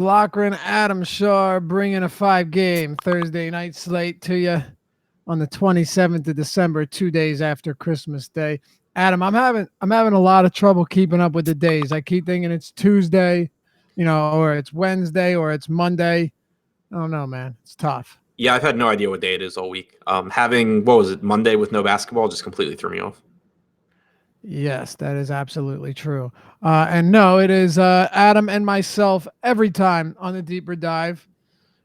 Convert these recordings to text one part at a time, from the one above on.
Lochran, Adam Shaw bringing a 5-game Thursday night slate to you on the 27th of December, 2 days after Christmas Day. Adam, I'm having a lot of trouble keeping up with the days. I keep thinking it's Tuesday, or it's Wednesday or it's Monday. I don't know, man. It's tough. Yeah, I've had no idea what day it is all week. Having, what was it, Monday with no basketball just completely threw me off. Yes, that is absolutely true. And no, it is Adam and myself every time on the deeper dive.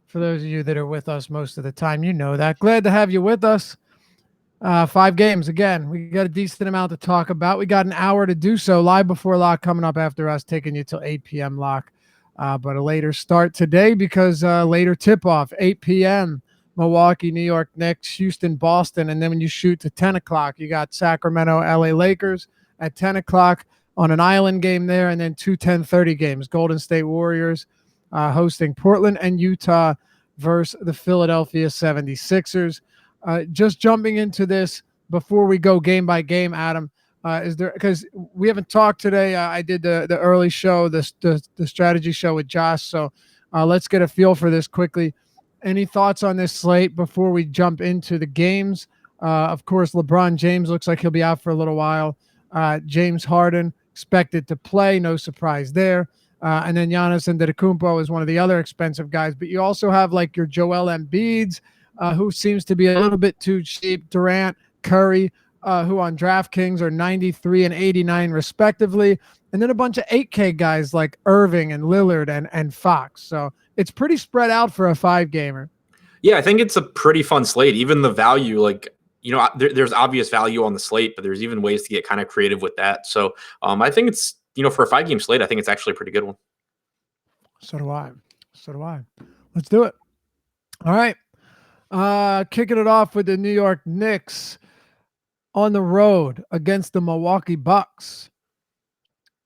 For those of you that are with us most of the time, you know that. Glad to have you with us. 5 games again. We got a decent amount to talk about. We got an hour to do so. Live before lock coming up after us, taking you till 8 p.m. lock. But a later start today because later tip off, 8 p.m. Milwaukee, New York Knicks, Houston, Boston. And then when you shoot to 10 o'clock, you got Sacramento, LA Lakers at 10 o'clock on an island game there. And then two 10:30 games, Golden State Warriors hosting Portland and Utah versus the Philadelphia 76ers. Just jumping into this before we go game by game, Adam, is there, because we haven't talked today. I did the early show, the strategy show with Josh. So let's get a feel for this quickly. Any thoughts on this slate before we jump into the games? Of course, LeBron James looks like he'll be out for a little while. James Harden expected to play. No surprise there. And then Giannis Antetokounmpo is one of the other expensive guys. But you also have like your Joel Embiid's, who seems to be a little bit too cheap. Durant, Curry, who on DraftKings are 93 and 89 respectively. And then a bunch of 8K guys like Irving and Lillard and Fox. So it's pretty spread out for a 5-gamer. Yeah, I think it's a pretty fun slate. Even the value, like, there's obvious value on the slate, but there's even ways to get kind of creative with that. So I think it's, for a 5-game slate, I think it's actually a pretty good one. So do I. Let's do it. All right. Kicking it off with the New York Knicks on the road against the Milwaukee Bucks.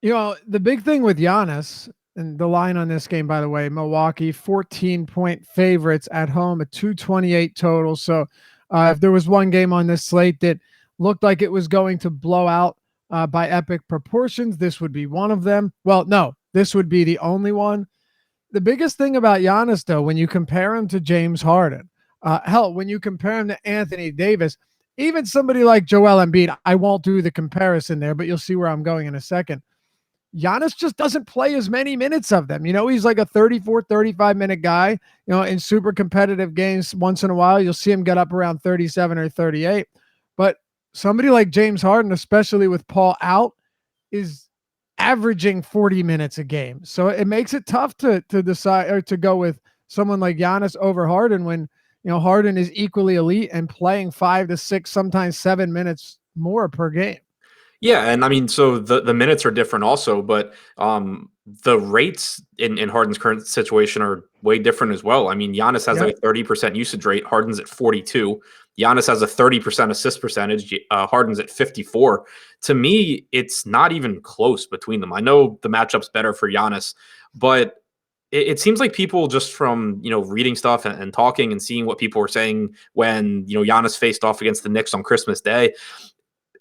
The big thing with Giannis, and the line on this game, by the way, Milwaukee 14-point favorites at home, a 228 total. So if there was one game on this slate that looked like it was going to blow out by epic proportions, this would be one of them. Well, no, this would be the only one. The biggest thing about Giannis, though, when you compare him to James Harden, hell, when you compare him to Anthony Davis, even somebody like Joel Embiid, I won't do the comparison there, but you'll see where I'm going in a second. Giannis just doesn't play as many minutes of them. He's like a 34, 35-minute guy. In super competitive games, once in a while, you'll see him get up around 37 or 38. But somebody like James Harden, especially with Paul out, is averaging 40 minutes a game. So it makes it tough to decide or to go with someone like Giannis over Harden when, Harden is equally elite and playing 5 to 6, sometimes 7 minutes more per game. Yeah, and I mean, so the minutes are different also, but the rates in Harden's current situation are way different as well. I mean, Giannis has like a 30% usage rate. Harden's at 42. Giannis has a 30% assist percentage. Harden's at 54. To me, it's not even close between them. I know the matchup's better for Giannis, but it seems like people just from, reading stuff and talking and seeing what people were saying when, Giannis faced off against the Knicks on Christmas Day.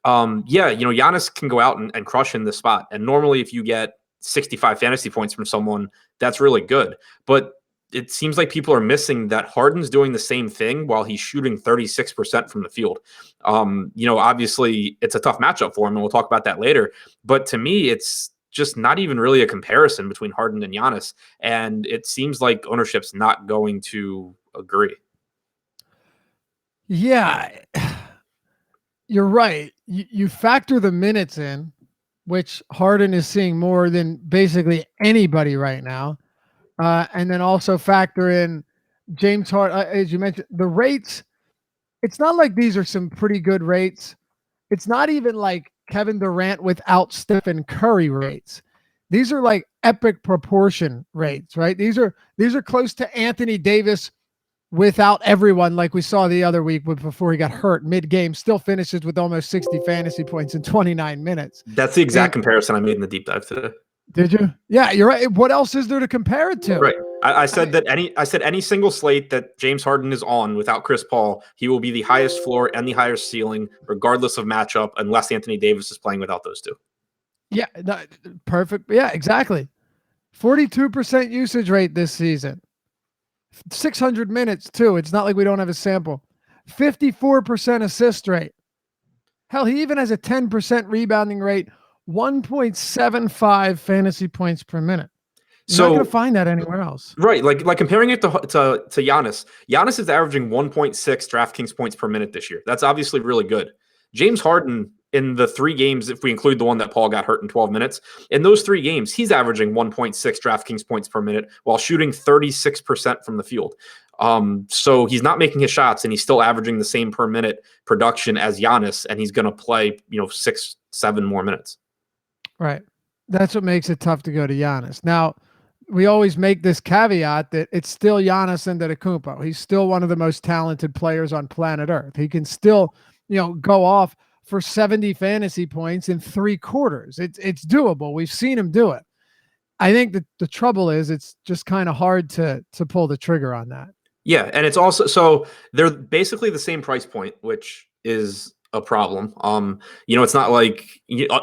Giannis can go out and crush in this spot. And normally if you get 65 fantasy points from someone, that's really good. But it seems like people are missing that Harden's doing the same thing while he's shooting 36% from the field. Obviously it's a tough matchup for him, and we'll talk about that later. But to me, it's just not even really a comparison between Harden and Giannis. And it seems like ownership's not going to agree. Yeah. You're right. You factor the minutes in, which Harden is seeing more than basically anybody right now. And then also factor in James Harden, as you mentioned, the rates. It's not like these are some pretty good rates. It's not even like Kevin Durant without Stephen Curry rates. These are like epic proportion rates, right? These are close to Anthony Davis without everyone, like we saw the other week before he got hurt mid-game, still finishes with almost 60 fantasy points in 29 minutes. That's the exact comparison I made in the deep dive today. Did you? Yeah, you're right. What else is there to compare it to? Right. I said any single slate that James Harden is on without Chris Paul, he will be the highest floor and the highest ceiling, regardless of matchup, unless Anthony Davis is playing without those two. Yeah, perfect. Yeah, exactly. 42% usage rate this season. 600 minutes too. It's not like we don't have a sample. 54% assist rate. Hell, he even has a 10% rebounding rate, 1.75 fantasy points per minute. You're not going to find that anywhere else. Right, like comparing it to Giannis. Giannis is averaging 1.6 DraftKings points per minute this year. That's obviously really good. James Harden, in the 3 games, if we include the one that Paul got hurt in 12 minutes, in those 3 games, he's averaging 1.6 DraftKings points per minute while shooting 36% from the field. So he's not making his shots, and he's still averaging the same per minute production as Giannis, and he's going to play 6-7 more minutes. Right. That's what makes it tough to go to Giannis. Now, we always make this caveat that it's still Giannis Antetokounmpo. He's still one of the most talented players on planet Earth. He can still, go off for 70 fantasy points in 3 quarters. It's doable. We've seen him do it. I think that the trouble is it's just kind of hard to pull the trigger on that. Yeah, and it's also, so they're basically the same price point, which is a problem. It's not like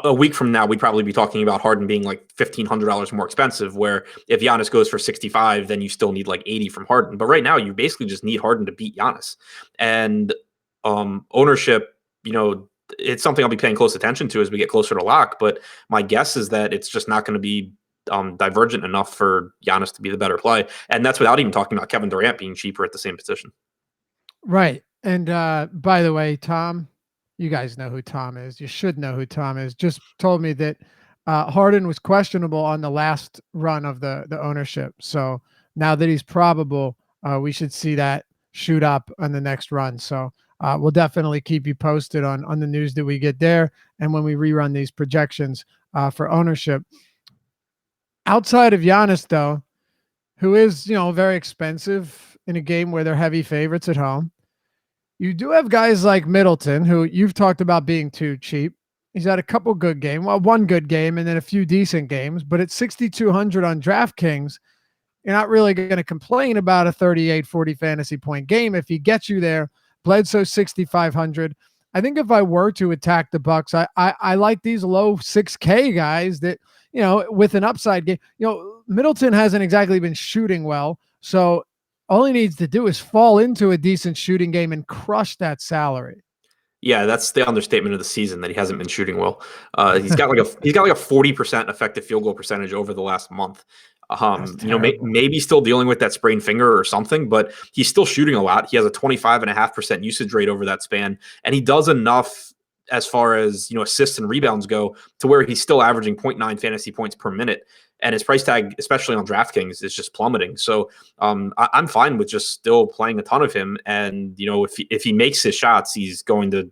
a week from now we'd probably be talking about Harden being like $1,500 more expensive, where if Giannis goes for 65, then you still need like 80 from Harden. But right now you basically just need Harden to beat Giannis. And ownership, it's something I'll be paying close attention to as we get closer to lock. But my guess is that it's just not going to be divergent enough for Giannis to be the better play. And that's without even talking about Kevin Durant being cheaper at the same position. Right. And by the way, Tom, you guys know who Tom is. You should know who Tom is. Just told me that Harden was questionable on the last run of the ownership. So now that he's probable, we should see that shoot up on the next run. So we'll definitely keep you posted on the news that we get there and when we rerun these projections for ownership. Outside of Giannis, though, who is, very expensive in a game where they're heavy favorites at home, you do have guys like Middleton, who you've talked about being too cheap. He's had a couple good games, well, one good game and then a few decent games, but at 6,200 on DraftKings, you're not really going to complain about a 38, 40 fantasy point game if he gets you there. Bledsoe 6,500. I think if I were to attack the Bucks, I like these low 6K guys that, with an upside game. Middleton hasn't exactly been shooting well, so all he needs to do is fall into a decent shooting game and crush that salary. Yeah, that's the understatement of the season, that he hasn't been shooting well. He's got like a 40% effective field goal percentage over the last month. Maybe still dealing with that sprained finger or something, but he's still shooting a lot. He has a 25.5% usage rate over that span, and he does enough as far as assists and rebounds go to where he's still averaging 0.9 fantasy points per minute. And his price tag, especially on DraftKings, is just plummeting. So I'm fine with just still playing a ton of him. And if he makes his shots, he's going to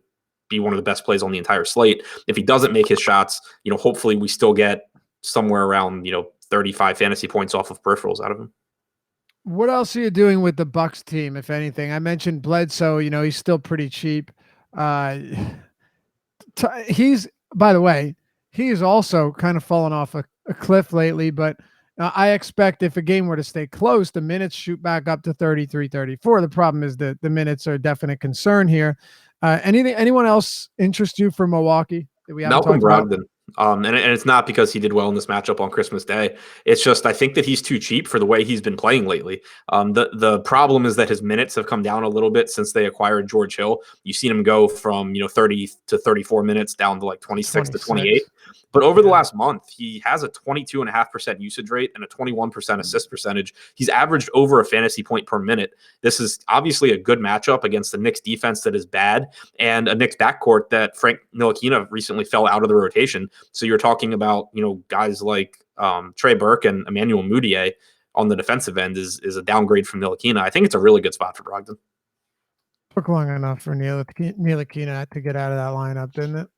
be one of the best plays on the entire slate. If he doesn't make his shots, hopefully we still get somewhere around 35 fantasy points off of peripherals out of him. What else are you doing with the Bucks team, if anything? I mentioned Bledsoe. He's still pretty cheap. He's, by the way, he's also kind of fallen off a cliff lately, but I expect if a game were to stay close, the minutes shoot back up to 33, 34. The problem is that the minutes are a definite concern here. Anyone else interest you for Milwaukee that we haven't Malcolm talked Brogdon. And it's not because he did well in this matchup on Christmas Day. It's just I think that he's too cheap for the way he's been playing lately. The problem is that his minutes have come down a little bit since they acquired George Hill. You've seen him go from 30 to 34 minutes down to like 26 to 28. But over the last month, he has a 22.5% usage rate and a 21% assist percentage. He's averaged over a fantasy point per minute. This is obviously a good matchup against the Knicks defense that is bad, and a Knicks backcourt that Frank Ntilikina recently fell out of the rotation. So you're talking about, guys like Trey Burke and Emmanuel Mudiay on the defensive end is a downgrade from Ntilikina. I think it's a really good spot for Brogdon. Took long enough for Ntilikina to get out of that lineup, didn't it?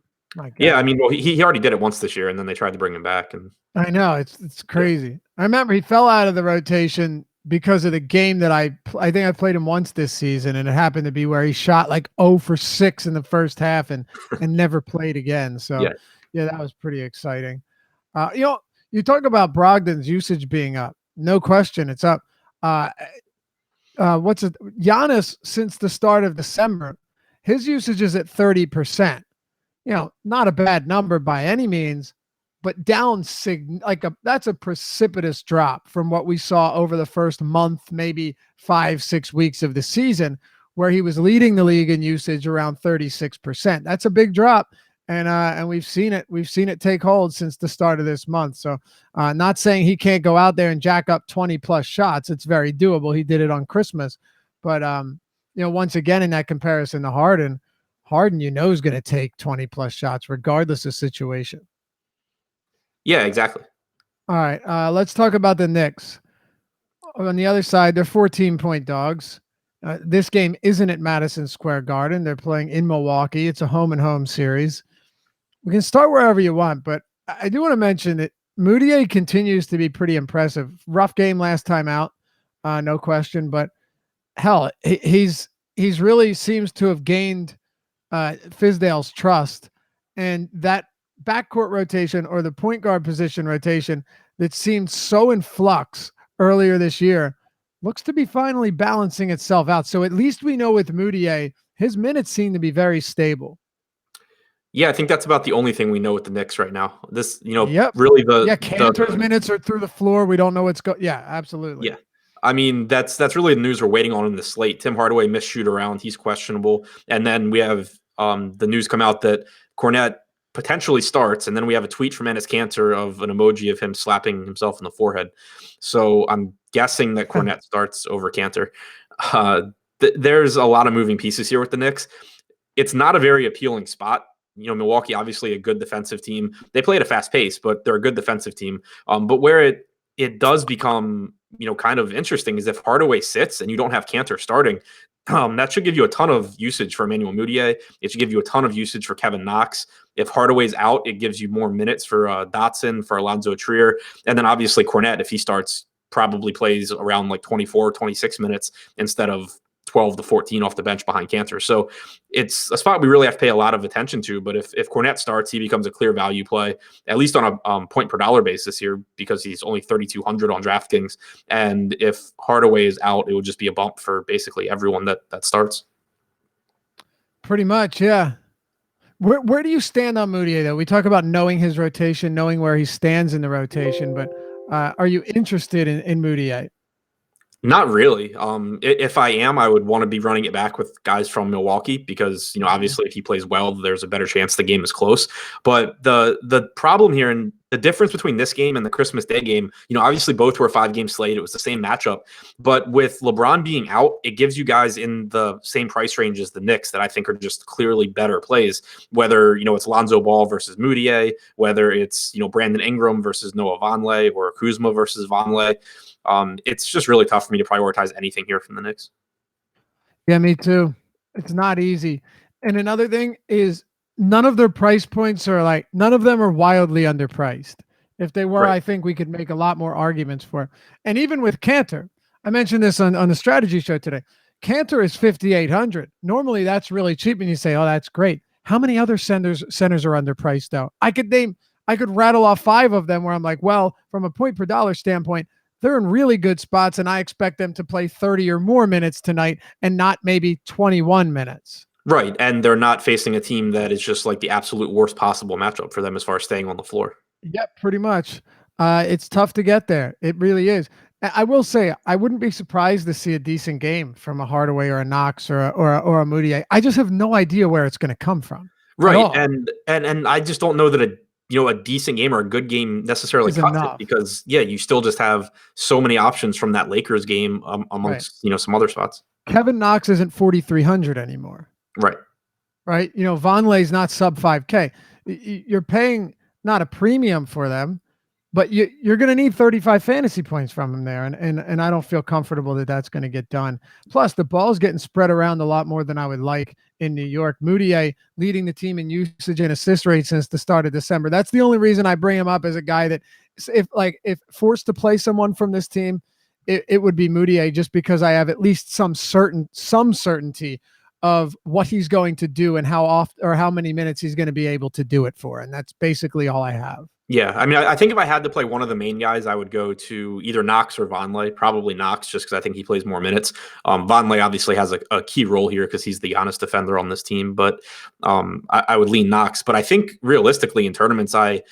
Yeah, I mean, well, he already did it once this year, and then they tried to bring him back. And I know it's crazy. Yeah. I remember he fell out of the rotation because of the game that I think I played him once this season, and it happened to be where he shot like 0 for 6 in the first half and never played again. So yeah, that was pretty exciting. You talk about Brogdon's usage being up. No question, it's up. Giannis, since the start of December, his usage is at 30%. Not a bad number by any means, but down that's a precipitous drop from what we saw over the first month, maybe 5-6 weeks of the season, where he was leading the league in usage around 36%. That's a big drop. And we've seen it take hold since the start of this month. So not saying he can't go out there and jack up 20 plus shots. It's very doable. He did it on Christmas. But once again, in that comparison to Harden, is going to take 20 plus shots regardless of situation. Yeah, exactly. All right, let's talk about the Knicks. On the other side, they're 14-point dogs. This game isn't at Madison Square Garden. They're playing in Milwaukee. It's a home-and-home series. We can start wherever you want, but I do want to mention that Moutier continues to be pretty impressive. Rough game last time out, no question, but hell, he's really seems to have gained Fizdale's trust, and that backcourt rotation or the point guard position rotation that seemed so in flux earlier this year looks to be finally balancing itself out. So at least we know with Moutier, his minutes seem to be very stable. Yeah, I think that's about the only thing we know with the Knicks right now. This, Yep. really Cantor's minutes are through the floor. We don't know what's going. Yeah, absolutely. Yeah. I mean, that's really the news we're waiting on in the slate. Tim Hardaway missed shoot around. He's questionable. And then we have the news come out that Kornet potentially starts. And then we have a tweet from Enes Kanter of an emoji of him slapping himself in the forehead. So I'm guessing that Kornet starts over Kanter. There's a lot of moving pieces here with the Knicks. It's not a very appealing spot. Milwaukee, obviously a good defensive team. They play at a fast pace, but they're a good defensive team. But where it does become, kind of interesting is if Hardaway sits and you don't have Kanter starting, that should give you a ton of usage for Emmanuel Mudiay. It should give you a ton of usage for Kevin Knox. If Hardaway's out, it gives you more minutes for Dotson, for Alonzo Trier. And then obviously Kornet, if he starts, probably plays around like 24, 26 minutes instead of 12 to 14 off the bench behind Kanter. So it's a spot we really have to pay a lot of attention to. But if Kornet starts, he becomes a clear value play, at least on a point per dollar basis here, because he's only 3,200 on DraftKings. And if Hardaway is out, it would just be a bump for basically everyone that starts. Pretty much, yeah. Where do you stand on Moutier, though? We talk about knowing his rotation, knowing where he stands in the rotation, but are you interested in Moutier? Not really. If I am, I would want to be running it back with guys from Milwaukee because, obviously if he plays well, there's a better chance the game is close. But the problem here and the difference between this game and the Christmas Day game, obviously both were 5-game slate. It was the same matchup. But with LeBron being out, it gives you guys in the same price range as the Knicks that I think are just clearly better plays, whether, it's Lonzo Ball versus Moutier, whether it's, Brandon Ingram versus Noah Vonleh or Kuzma versus Vonleh. It's just really tough for me to prioritize anything here from the Knicks. Yeah, me too. It's not easy. And another thing is none of their price points are none of them are wildly underpriced. If they were, right, I think we could make a lot more arguments for it. And even with Kanter, I mentioned this on the strategy show today. Kanter is 5,800. Normally that's really cheap. And you say, oh, that's great. How many other centers are underpriced though? I could rattle off 5 of them where I'm like, well, from a point per dollar standpoint, they're in really good spots, and I expect them to play 30 or more minutes tonight and not maybe 21 minutes. Right, and they're not facing a team that is just like the absolute worst possible matchup for them as far as staying on the floor. Yep, pretty much. It's tough to get there. It really is. I will say I wouldn't be surprised to see a decent game from a Hardaway or a Knox or a Moutier. I just have no idea where it's going to come from. Right, and I just don't know that a decent game or a good game necessarily cuts it because, you still just have so many options from that Lakers game amongst, right, some other spots. Kevin Knox isn't 4,300 anymore. Right. Right. Vonleh's not sub 5K. You're paying not a premium for them, but you're going to need 35 fantasy points from him there. And I don't feel comfortable that that's going to get done. Plus the ball's getting spread around a lot more than I would like in New York. Moutier leading the team in usage and assist rate since the start of December. That's the only reason I bring him up as a guy that if forced to play someone from this team, it would be Moutier, just because I have at least some certainty of what he's going to do and how often or how many minutes he's going to be able to do it for. And that's basically all I have. Yeah, I mean, I think if I had to play one of the main guys, I would go to either Knox or Vonleh. Probably Knox, just because I think he plays more minutes. Vonleh obviously has a key role here because he's the honest defender on this team. But I would lean Knox. But I think realistically in tournaments, I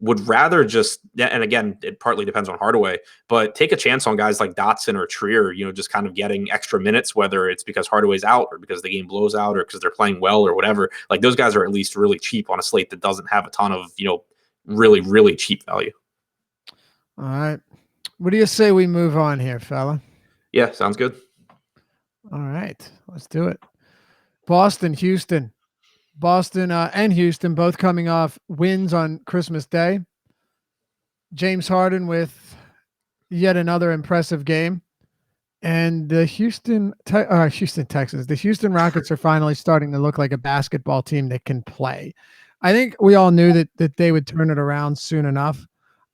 would rather just, and again, it partly depends on Hardaway, but take a chance on guys like Dotson or Trier, just kind of getting extra minutes, whether it's because Hardaway's out or because the game blows out or because they're playing well or whatever. Like those guys are at least really cheap on a slate that doesn't have a ton of, really, really cheap value. All right. What do you say we move on here, fella? Yeah, sounds good. All right, let's do it. Boston, Houston. Boston and Houston both coming off wins on Christmas Day. James Harden with yet another impressive game. And the Houston Texans, the Houston Rockets are finally starting to look like a basketball team that can play. I think we all knew that they would turn it around soon enough.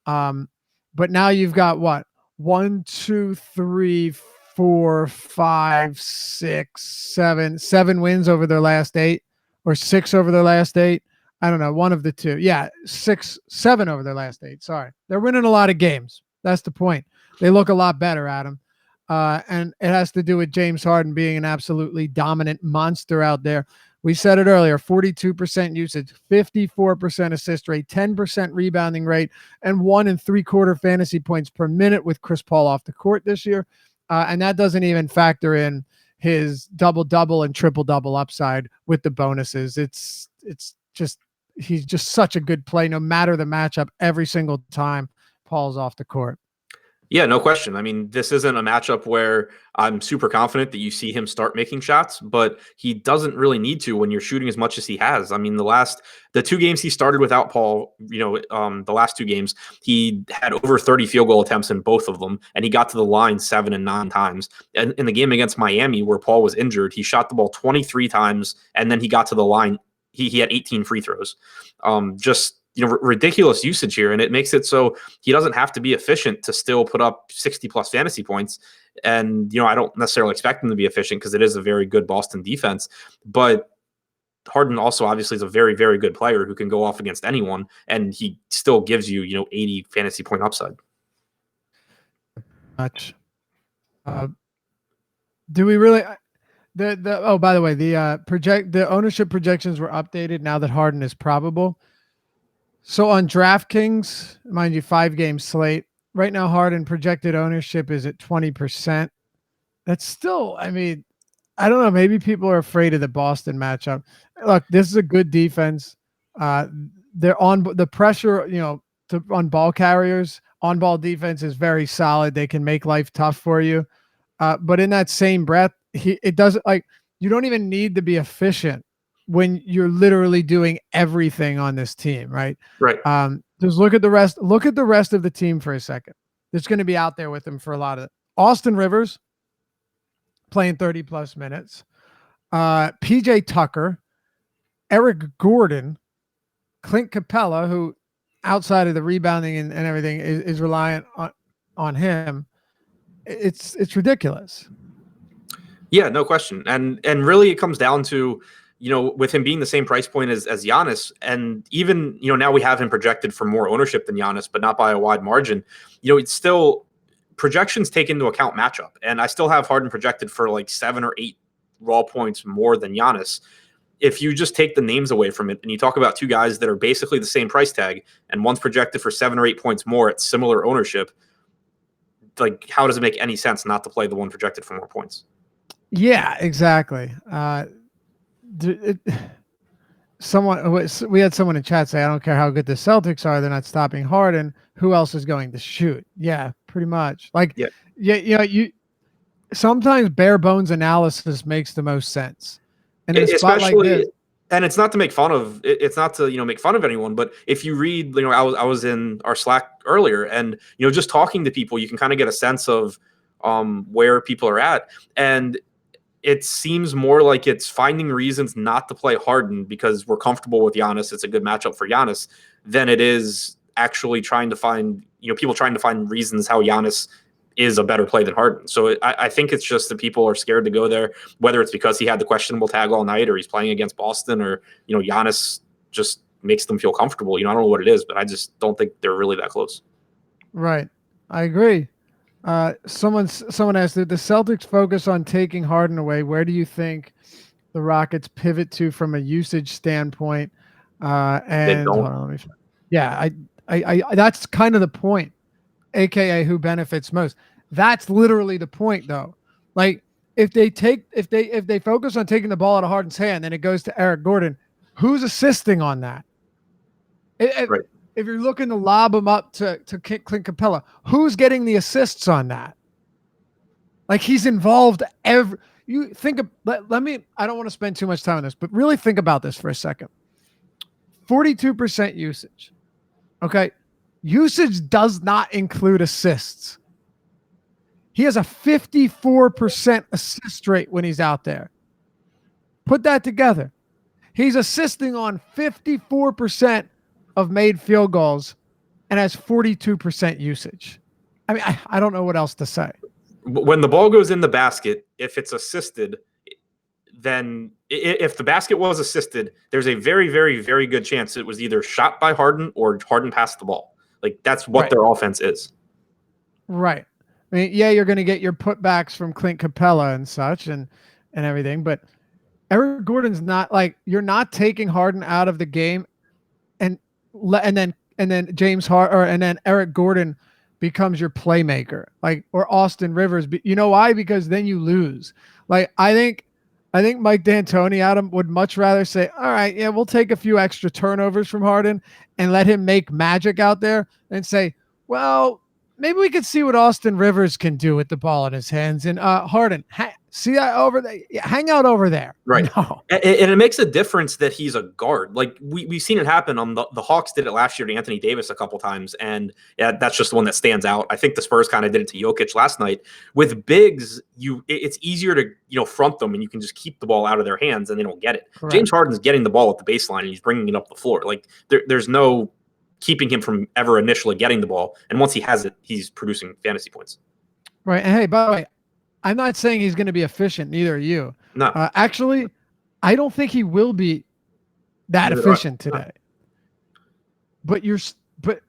But now you've got what? 1, 2, 3, 4, 5, 6, 7. 7 wins over their last 8, or 6 over their last 8. I don't know, one of the two. Yeah, 7 over their last 8. Sorry. They're winning a lot of games. That's the point. They look a lot better, Adam. And it has to do with James Harden being an absolutely dominant monster out there. We said it earlier, 42% usage, 54% assist rate, 10% rebounding rate, and 1 3/4 fantasy points per minute with Chris Paul off the court this year. And that doesn't even factor in his double-double and triple-double upside with the bonuses. It's just, he's just such a good play, no matter the matchup, every single time Paul's off the court. Yeah, no question. I mean, this isn't a matchup where I'm super confident that you see him start making shots, but he doesn't really need to when you're shooting as much as he has. I mean, the 2 games he started without Paul, the last 2 games, he had over 30 field goal attempts in both of them, and he got to the line 7 and 9 times. And in the game against Miami, where Paul was injured, he shot the ball 23 times, and then he got to the line. He had 18 free throws. Ridiculous usage here, and it makes it so he doesn't have to be efficient to still put up 60 plus fantasy points. And I don't necessarily expect him to be efficient because it is a very good Boston defense, but Harden also obviously is a very, very good player who can go off against anyone, and he still gives you 80 fantasy point upside. Much. Do we really? Oh, by the way, the ownership projections were updated now that Harden is probable. So on DraftKings, mind you, 5-game slate. Right now, Harden projected ownership is at 20%. That's still, I mean, I don't know. Maybe people are afraid of the Boston matchup. Look, this is a good defense. They're on the pressure, on ball carriers. On-ball defense is very solid. They can make life tough for you. But in that same breath, it doesn't, like, you don't even need to be efficient when you're literally doing everything on this team, right? Right. Just look at the rest. Look at the rest of the team for a second. That's going to be out there with him for a lot of it. Austin Rivers playing 30 plus minutes. PJ Tucker, Eric Gordon, Clint Capella, who outside of the rebounding and everything is reliant on him. It's ridiculous. Yeah, no question. And really it comes down to, with him being the same price point as Giannis, and even, now we have him projected for more ownership than Giannis, but not by a wide margin. It's still, projections take into account matchup. And I still have Harden projected for like 7 or 8 raw points more than Giannis. If you just take the names away from it and you talk about 2 guys that are basically the same price tag, and one's projected for 7 or 8 points more at similar ownership, like, how does it make any sense not to play the one projected for more points? Yeah, exactly. We had someone in chat say, I don't care how good the Celtics are, they're not stopping Harden. Who else is going to shoot? Yeah, pretty much. Like, yeah, you sometimes bare bones analysis makes the most sense. And in a spot like this, and it's not to make fun of, it's not to, make fun of anyone, but if you read, I was in our Slack earlier, and, just talking to people, you can kind of get a sense of where people are at. And it seems more like it's finding reasons not to play Harden because we're comfortable with Giannis. It's a good matchup for Giannis, than it is actually trying to find, people trying to find reasons how Giannis is a better play than Harden. So I think it's just that people are scared to go there, whether it's because he had the questionable tag all night, or he's playing against Boston, or, Giannis just makes them feel comfortable. I don't know what it is, but I just don't think they're really that close. Right. I agree. Someone asked, did the Celtics focus on taking Harden away? Where do you think the Rockets pivot to from a usage standpoint? And hold on, That's kind of the point, aka who benefits most. That's literally the point, though. Like if they focus on taking the ball out of Harden's hand, then it goes to Eric Gordon. Who's assisting on that? Right. If you're looking to lob him up to Clint Capella, who's getting the assists on that? Like he's involved every. You think of let me. I don't want to spend too much time on this, but really think about this for a second. 42% usage. Okay, usage does not include assists. He has a 54% assist rate when he's out there. Put that together. He's assisting on 54% of made field goals and has 42% usage. I mean, I don't know what else to say. When the ball goes in the basket, if it's assisted, then if the basket was assisted, there's a very, very, very good chance it was either shot by Harden or Harden passed the ball. Like that's what their offense is. Right. I mean, yeah, you're going to get your putbacks from Clint Capella and such and everything, but Eric Gordon's not like you're not taking Harden out of the game and then James Harden and then Eric Gordon becomes your playmaker, like or Austin Rivers. You know why? Because then you lose. Like I think Mike D'Antoni, Adam, would much rather say, all right, yeah, we'll take a few extra turnovers from Harden and let him make magic out there and say, well, maybe we could see what Austin Rivers can do with the ball in his hands. And Harden, see that over there? Hang out over there. Right. No. And it makes a difference that he's a guard. Like we've seen it happen. The Hawks did it last year to Anthony Davis a couple times. And yeah, that's just the one that stands out. I think the Spurs kind of did it to Jokic last night. With bigs, it's easier to front them and you can just keep the ball out of their hands and they don't get it. Correct. James Harden's getting the ball at the baseline and he's bringing it up the floor. Like there's no keeping him from ever initially getting the ball. And once he has it, he's producing fantasy points. Right. And hey, by the way, I'm not saying he's going to be efficient. Neither are you. No. Actually, I don't think he will be that efficient today. But but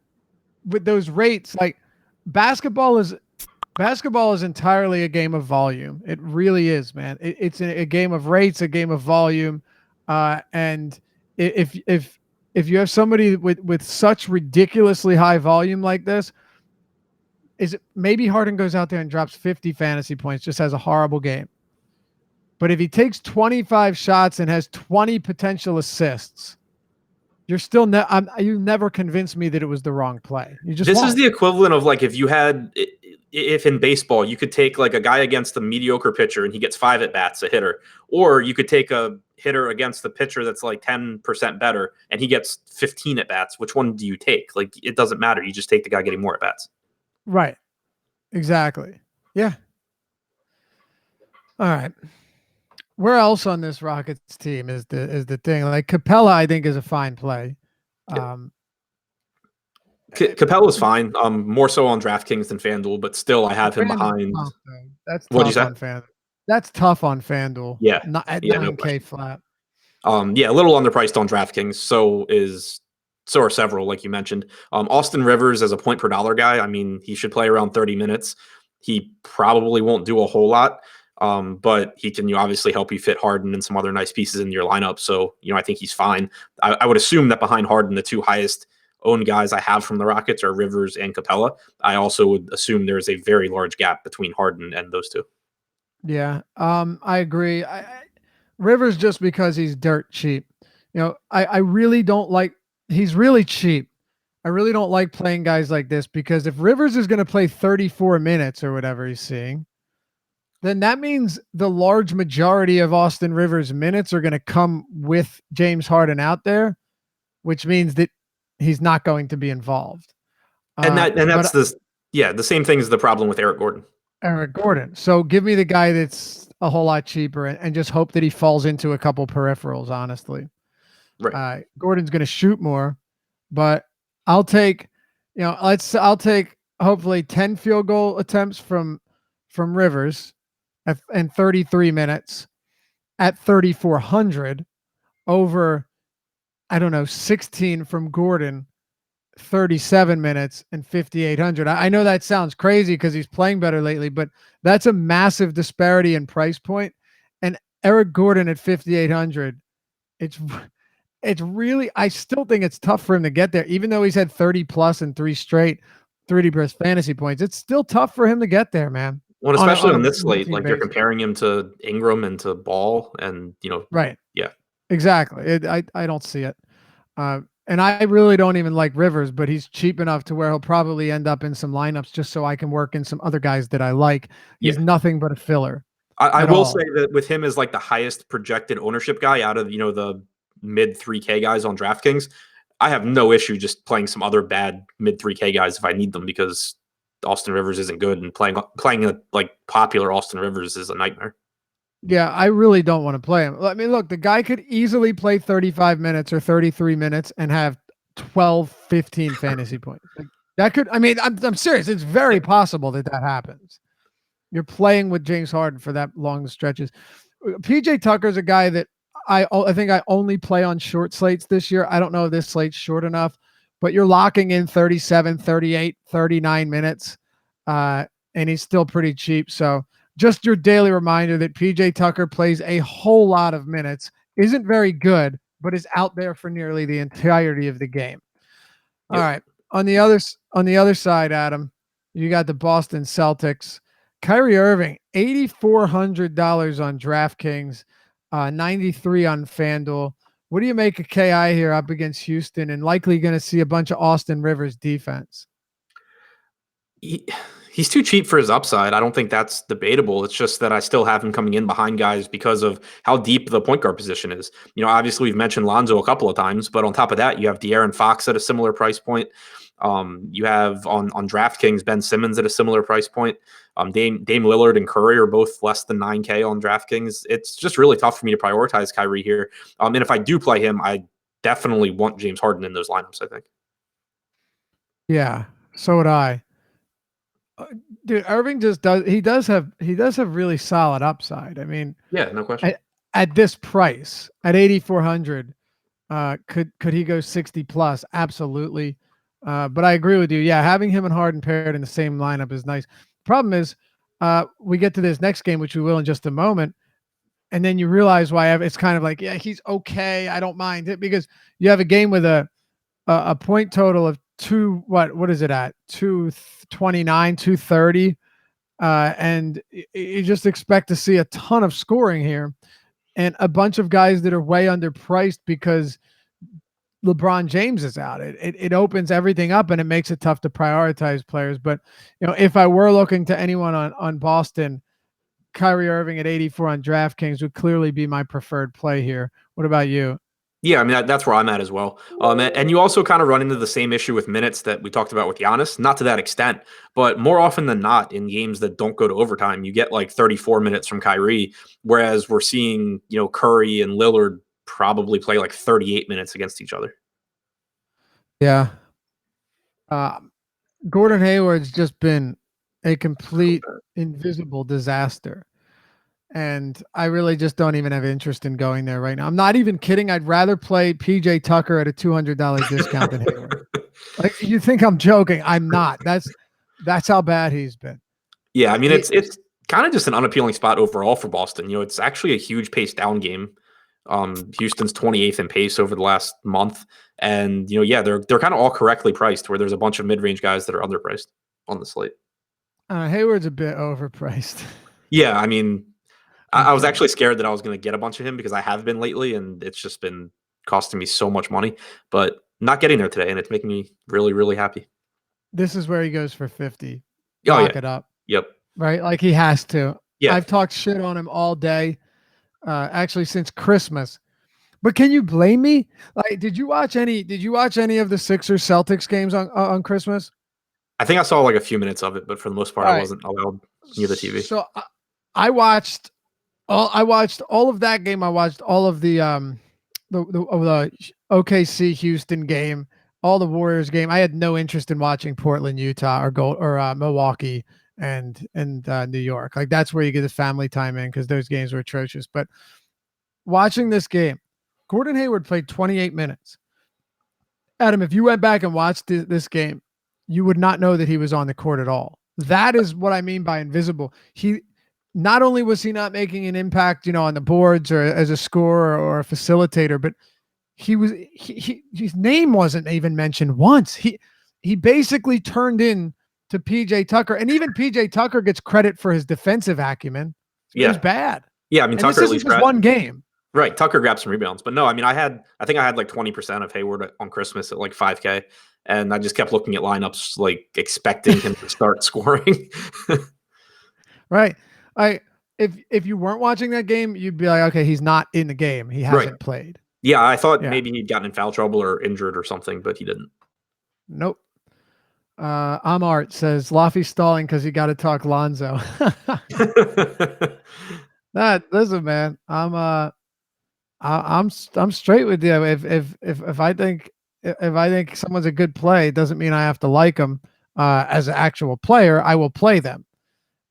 with those rates, like basketball is entirely a game of volume. It really is, man. It's a game of rates, a game of volume. And if you have somebody with such ridiculously high volume like this, maybe Harden goes out there and drops 50 fantasy points, just has a horrible game. But if he takes 25 shots and has 20 potential assists, you're still you never convinced me that it was the wrong play. This is the equivalent of like if in baseball you could take like a guy against a mediocre pitcher and he gets 5 at bats, a hitter, or you could take a hitter against the pitcher that's like 10% better and he gets 15 at bats. Which one do you take? Like it doesn't matter. You just take the guy getting more at bats. Right. Exactly. Yeah. All right. Where else on this Rockets team is the thing? Like Capella, I think is a fine play. Capella's fine. More so on DraftKings than FanDuel, but still I have him behind. That's tough on FanDuel. That's tough on FanDuel. Yeah. Not at 9K flat. Yeah, a little underpriced on DraftKings. So are several, like you mentioned. Austin Rivers as a point per dollar guy, I mean, he should play around 30 minutes. He probably won't do a whole lot, but he can obviously help you fit Harden and some other nice pieces in your lineup. So, I think he's fine. I would assume that behind Harden, the two highest owned guys I have from the Rockets are Rivers and Capella. I also would assume there's a very large gap between Harden and those two. Yeah, I agree. Rivers just because he's dirt cheap. I really don't like. He's really cheap. I really don't like playing guys like this because if Rivers is going to play 34 minutes or whatever he's seeing, then that means the large majority of Austin Rivers' minutes are going to come with James Harden out there, which means that he's not going to be involved. That's the same thing as the problem with Eric Gordon. So give me the guy that's a whole lot cheaper and just hope that he falls into a couple peripherals, honestly. Right. Gordon's going to shoot more, but I'll take hopefully 10 field goal attempts from Rivers and 33 minutes at 3,400 over, 16 from Gordon, 37 minutes and 5,800. I know that sounds crazy because he's playing better lately, but that's a massive disparity in price point. And Eric Gordon at 5,800, it's really, I still think it's tough for him to get there, even though he's had 30 plus and 3 straight 30 plus fantasy points. It's still tough for him to get there, man. Well, On a especially on a on this slate, routine like you're basis. comparing him to Ingram and to Ball, and Right. yeah, Exactly. I don't see it. And I really don't even like Rivers, but he's cheap enough to where he'll probably end up in some lineups just so I can work in some other guys that I like. yeah. He's nothing but a filler I at will say all. that with him as like the highest projected ownership guy out of the mid 3K guys on DraftKings, I have no issue just playing some other bad mid 3K guys if I need them because Austin Rivers isn't good and playing a like popular Austin Rivers is a nightmare. Yeah, I really don't want to play him. I mean, look, the guy could easily play 35 minutes or 33 minutes and have 12, 15 fantasy points. Like, that could, I mean, I'm serious. It's very possible that that happens. You're playing with James Harden for that long stretches. PJ Tucker's a guy that I think I only play on short slates this year. I don't know if this slate's short enough, but you're locking in 37, 38, 39 minutes. And he's still pretty cheap. So just your daily reminder that PJ Tucker plays a whole lot of minutes, isn't very good, but is out there for nearly the entirety of the game. All Yep. right. On the other side, Adam, you got the Boston Celtics. Kyrie Irving, $8,400 on DraftKings, 93 on FanDuel. What do you make of KI here up against Houston and likely going to see a bunch of Austin Rivers defense? He's too cheap for his upside. I don't think that's debatable. It's just that I still have him coming in behind guys because of how deep the point guard position is. Obviously we've mentioned Lonzo a couple of times, but on top of that, you have De'Aaron Fox at a similar price point. You have on DraftKings Ben Simmons at a similar price point. Dame Lillard and Curry are both less than 9K on DraftKings. It's just really tough for me to prioritize Kyrie here. And if I do play him, I definitely want James Harden in those lineups, I think. Yeah, so would I. Dude, Irving just does. He does have really solid upside. I mean, Yeah, no question. at this price, at 8,400, could he go 60 plus? Absolutely. But I agree with you. Yeah, having him and Harden paired in the same lineup is nice. Problem is, we get to this next game, which we will in just a moment, and then you realize why it's kind of like, yeah, he's okay. I don't mind it because you have a game with a point total of what is it at 229, 230, and you just expect to see a ton of scoring here, and a bunch of guys that are way underpriced because LeBron James is out. It opens everything up and it makes it tough to prioritize players. But if I were looking to anyone on Boston, Kyrie Irving at 84 on DraftKings would clearly be my preferred play here. What about you? Yeah, I mean that's where I'm at as well. And you also kind of run into the same issue with minutes that we talked about with Giannis, not to that extent, but more often than not in games that don't go to overtime, you get like 34 minutes from Kyrie, whereas we're seeing Curry and Lillard probably play like 38 minutes against each other. Yeah, Gordon Hayward's just been a complete invisible disaster. And I really just don't even have interest in going there right now. I'm not even kidding. I'd rather play PJ Tucker at a $200 discount than Hayward. Like, you think I'm joking? I'm not. That's how bad he's been. Yeah, I mean it's kind of just an unappealing spot overall for Boston. It's actually a huge pace down game. Houston's 28th in pace over the last month, and yeah, they're kind of all correctly priced. Where there's a bunch of mid range guys that are underpriced on the slate. Hayward's a bit overpriced. Yeah, I mean, I was Okay. actually scared that I was going to get a bunch of him because I have been lately, and it's just been costing me so much money. But not getting there today, and it's making me really, really happy. This is where he goes for 50. Oh Lock yeah, it up. yep, Right? Like he has to. yeah. I've talked shit on him all day, actually since Christmas. But can you blame me? Like, did you watch any of the Sixers Celtics games on Christmas? I think I saw like a few minutes of it, but for the most part, All I right. wasn't allowed near the TV. So I watched all of that game. I watched all of the OKC Houston game, all the Warriors game. I had no interest in watching Portland, Utah, or Milwaukee and New York. Like, that's where you get the family time in because those games were atrocious. But watching this game, Gordon Hayward played 28 minutes. Adam, if you went back and watched this game, you would not know that he was on the court at all. That is what I mean by invisible. He not only was he not making an impact, on the boards or as a scorer or a facilitator, but his name wasn't even mentioned once. He basically turned in to PJ Tucker, and even PJ Tucker gets credit for his defensive acumen. It was bad. Yeah, I mean, and Tucker this at isn't least just one game. Right, Tucker grabbed some rebounds, but no, I mean, I think I had like 20% of Hayward on Christmas at like 5K, and I just kept looking at lineups, like expecting him to start scoring. Right. If you weren't watching that game, you'd be like, okay, he's not in the game. He hasn't played. Yeah, I thought maybe he'd gotten in foul trouble or injured or something, but he didn't. Nope. Amart says Laffy stalling because he got to talk Lonzo. Listen, man, I'm straight with you. If I think someone's a good play, it doesn't mean I have to like them as an actual player. I will play them.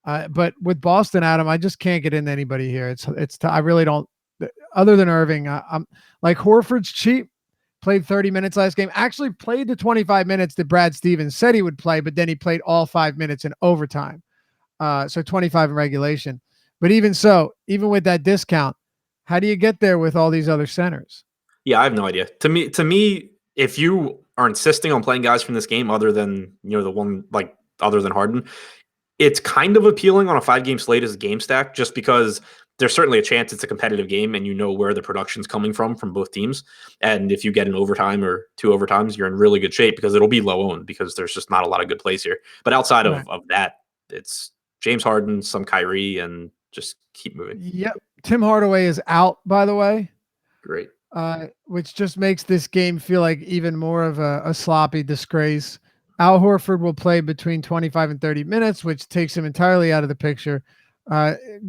But with Boston, Adam, I just can't get into anybody here. I really don't. Other than Irving, I'm like Horford's cheap. Played 30 minutes last game. Actually played the 25 minutes that Brad Stevens said he would play, but then he played all 5 minutes in overtime. So 25 in regulation. But even so, even with that discount, how do you get there with all these other centers? Yeah, I have no idea. To me, if you are insisting on playing guys from this game other than, the one like other than Harden, it's kind of appealing on a 5-game slate as a game stack, just because there's certainly a chance it's a competitive game and you know where the production's coming from both teams. And if you get an overtime or 2 overtimes, you're in really good shape because it'll be low owned because there's just not a lot of good plays here. But outside of that, it's James Harden, some Kyrie, and just keep moving. Yep. Tim Hardaway is out, by the way. Great. Which just makes this game feel like even more of a sloppy disgrace. Al Horford will play between 25 and 30 minutes, which takes him entirely out of the picture.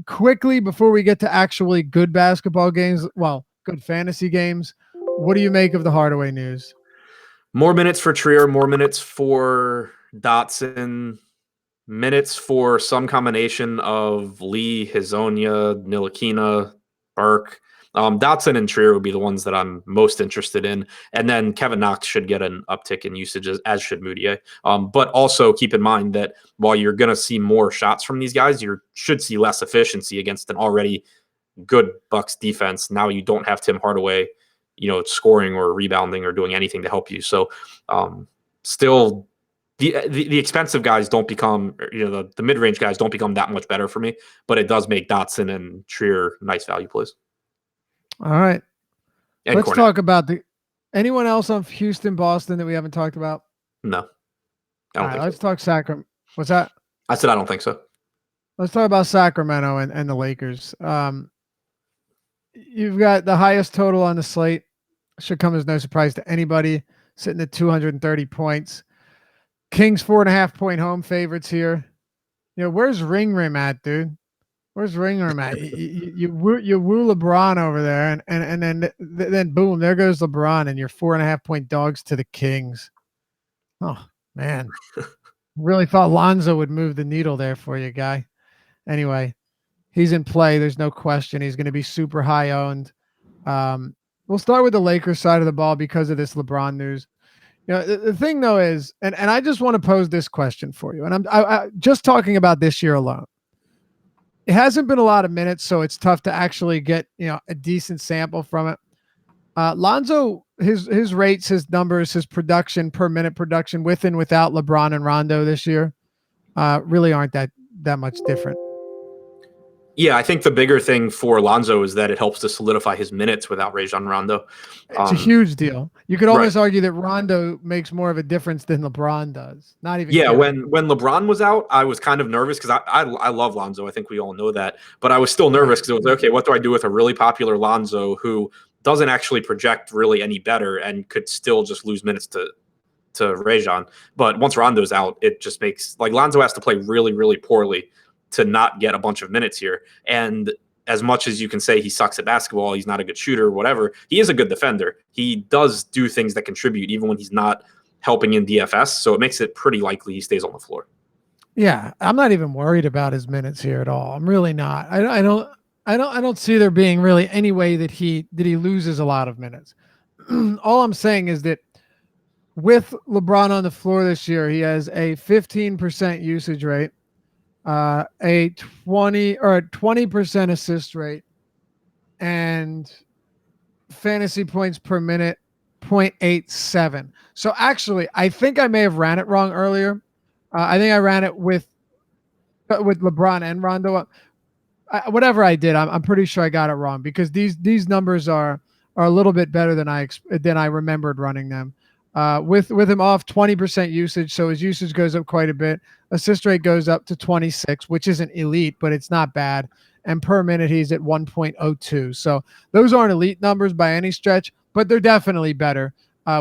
Quickly, before we get to actually good basketball games, well, good fantasy games, what do you make of the Hardaway news? More minutes for Trier, more minutes for Dotson, minutes for some combination of Lee, Hizonia, Ntilikina, Burke. Dotson and Trier would be the ones that I'm most interested in. And then Kevin Knox should get an uptick in usage, as should Moutier. But also keep in mind that while you're going to see more shots from these guys, you should see less efficiency against an already good Bucks defense. Now you don't have Tim Hardaway, scoring or rebounding or doing anything to help you. So still the expensive guys don't become, the mid-range guys don't become that much better for me, but it does make Dotson and Trier nice value plays. All right. And let's Cornet. talk about anyone else on Houston, Boston that we haven't talked about? No. I don't think let's so. talk Sacramento. What's that? I said I don't think so. Let's talk about Sacramento and the Lakers. You've got the highest total on the slate. Should come as no surprise to anybody. Sitting at 230 points. Kings 4.5-point home favorites here. Where's Ring Rim at, dude? Where's Ring Rim at? you woo LeBron over there, and then boom, there goes LeBron, and you're 4.5-point dogs to the Kings. Oh man, really thought Lonzo would move the needle there for you, guy. Anyway, he's in play. There's no question. He's going to be super high owned. We'll start with the Lakers side of the ball because of this LeBron news. The thing though is, and I just want to pose this question for you, and I'm just talking about this year alone. It hasn't been a lot of minutes, so it's tough to actually get a decent sample from it. Lonzo, his rates, his numbers, his production per minute production with and without LeBron and Rondo this year really aren't that much different. Yeah, I think the bigger thing for Lonzo is that it helps to solidify his minutes without Rajon Rondo. It's a huge deal. You could almost argue that Rondo makes more of a difference than LeBron does. Not even. Yeah, when LeBron was out, I was kind of nervous because I love Lonzo. I think we all know that. But I was still nervous because it was, okay, what do I do with a really popular Lonzo who doesn't actually project really any better and could still just lose minutes to Rajon? But once Rondo's out, it just makes, like, Lonzo has to play really, really poorly to not get a bunch of minutes here. And as much as you can say he sucks at basketball, he's not a good shooter, whatever, he is a good defender. He does do things that contribute even when he's not helping in DFS. So it makes it pretty likely he stays on the floor. Yeah, I'm not even worried about his minutes here at all. I'm really not. I don't see there being really any way that he loses a lot of minutes. All I'm saying is that with LeBron on the floor this year, he has a 15% usage rate, a 20% assist rate, and fantasy points per minute, 0.87. So actually, I think I may have ran it wrong earlier. I think I ran it with LeBron and Rondo. Whatever I did, I'm pretty sure I got it wrong because these numbers are a little bit better than I remembered running them. With him off 20% usage, so his usage goes up quite a bit. Assist rate goes up to 26, which isn't elite, but it's not bad. And per minute, he's at 1.02. So those aren't elite numbers by any stretch, but they're definitely better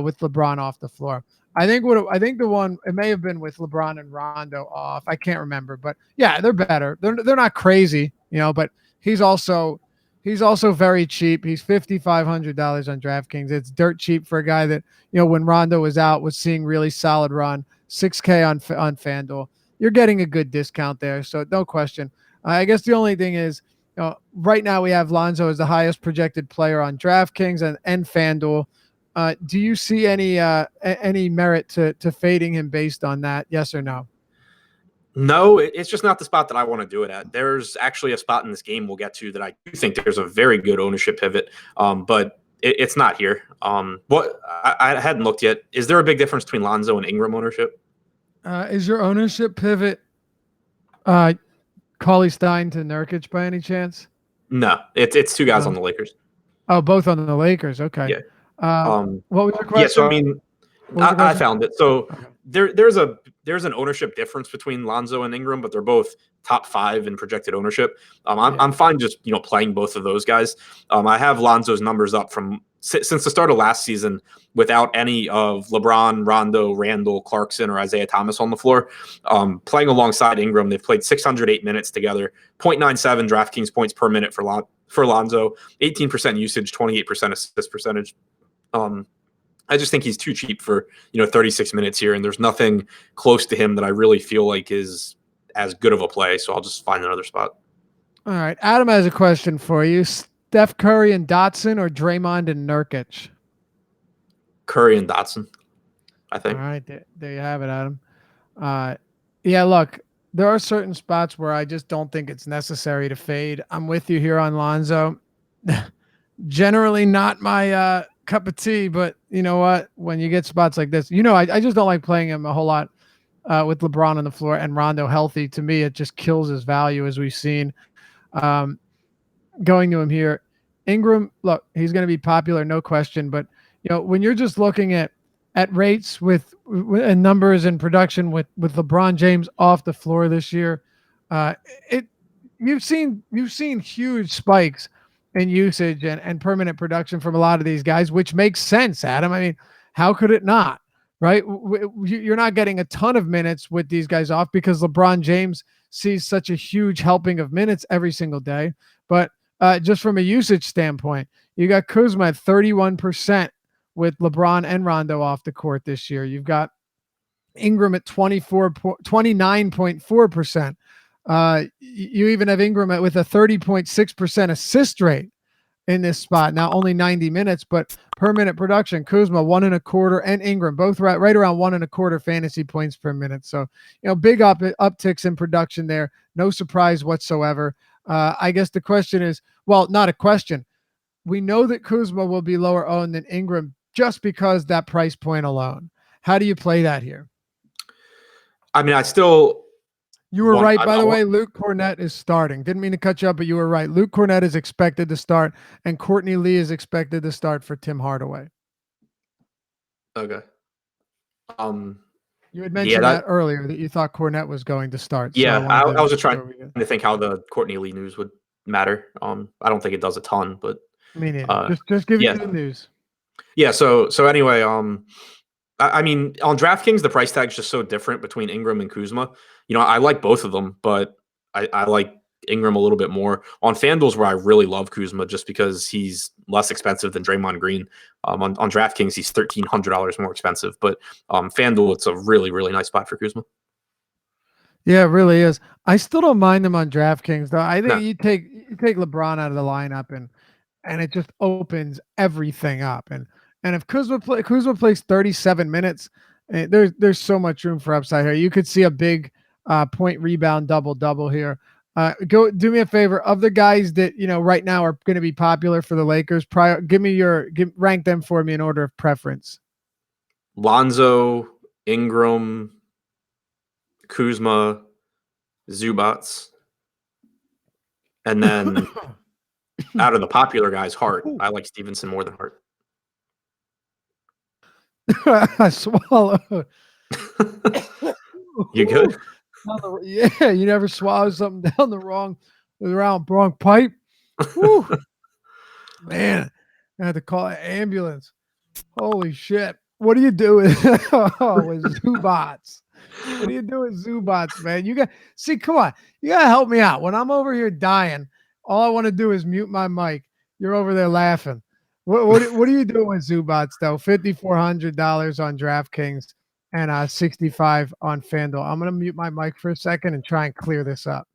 with LeBron off the floor. I think the one it may have been with LeBron and Rondo off. I can't remember, but yeah, they're better. They're not crazy, but he's also very cheap. He's $5,500 on DraftKings. It's dirt cheap for a guy that when Rondo was out was seeing really solid run. $6K on FanDuel. You're getting a good discount there, so no question. I guess the only thing is, right now we have Lonzo as the highest projected player on DraftKings and FanDuel. Do you see any merit to fading him based on that? Yes or no? No, it's just not the spot that I want to do it at. There's actually a spot in this game we'll get to that I do think there's a very good ownership pivot, but it's not here. What I hadn't looked yet. Is there a big difference between Lonzo and Ingram ownership? Is your ownership pivot Cauley Stein to Nurkic by any chance? No, it's two guys on the Lakers. Oh, both on the Lakers. Okay. Yeah. What was your question? Yeah, so I mean, I found it. So there's an ownership difference between Lonzo and Ingram, but they're both top 5 in projected ownership. I'm fine just playing both of those guys. I have Lonzo's numbers up from since the start of last season without any of LeBron, Rondo, Randall, Clarkson, or Isaiah Thomas on the floor. Playing alongside Ingram, they've played 608 minutes together, 0.97 DraftKings points per minute for Lonzo, 18% usage, 28% assist percentage. I just think he's too cheap for 36 minutes here, and there's nothing close to him that I really feel like is as good of a play. So I'll just find another spot. All right, Adam has a question for you: Steph Curry and Dotson, or Draymond and Nurkic? Curry and Dotson, I think. All right, there you have it, Adam. Yeah, look, there are certain spots where I just don't think it's necessary to fade. I'm with you here on Lonzo. Generally not my cup of tea, but you know what? When you get spots like this, I just don't like playing him a whole lot with LeBron on the floor and Rondo healthy. To me, it just kills his value, as we've seen. Going to him here, Ingram, look, he's going to be popular, no question. But when you're just looking at rates with and numbers and production with LeBron James off the floor this year, you've seen huge spikes in usage and permanent production from a lot of these guys, which makes sense, Adam. I mean, how could it not, right? You're not getting a ton of minutes with these guys off because LeBron James sees such a huge helping of minutes every single day. But just from a usage standpoint, you got Kuzma at 31% with LeBron and Rondo off the court this year. You've got Ingram at 29.4%. You even have Ingram with a 30.6% assist rate in this spot. Now only 90 minutes, but per minute production, Kuzma 1.25 and Ingram both right around 1.25 fantasy points per minute. So, big upticks in production there. No surprise whatsoever. I guess the question is, well, not a question. We know that Kuzma will be lower owned than Ingram just because that price point alone. How do you play that here? I mean, You were right, by the way. Luke Cornett is starting. Didn't mean to cut you up, but you were right. Luke Cornett is expected to start, and Courtney Lee is expected to start for Tim Hardaway. Okay. You had mentioned that earlier, that you thought Cornett was going to start. Yeah, so I was just trying to think how the Courtney Lee news would matter. I don't think it does a ton, but me neither. Just give you the news. Yeah. So anyway, I mean, on DraftKings, the price tag is just so different between Ingram and Kuzma. I like both of them, but I like Ingram a little bit more. On FanDuel's where I really love Kuzma just because he's less expensive than Draymond Green. On DraftKings, he's $1,300 more expensive. But FanDuel, it's a really, really nice spot for Kuzma. Yeah, it really is. I still don't mind them on DraftKings, though. I think you take LeBron out of the lineup and it just opens everything up. And if Kuzma plays 37 minutes, there's so much room for upside here. You could see a big point rebound double here. Go do me a favor. Of the guys that right now are going to be popular for the Lakers, rank them for me in order of preference. Lonzo, Ingram, Kuzma, Zubats, and then out of the popular guys, Hart. I like Stevenson more than Hart. I swallow. You good? Yeah, you never swallow something down the wrong pipe. Woo. Man, I had to call an ambulance. Holy shit. What do you do with Zubats? What do you do with Zubats, man? Come on. You gotta help me out. When I'm over here dying, all I want to do is mute my mic. You're over there laughing. What are you doing with Zubats though? $5,400 on DraftKings and $65 on FanDuel. I'm gonna mute my mic for a second and try and clear this up.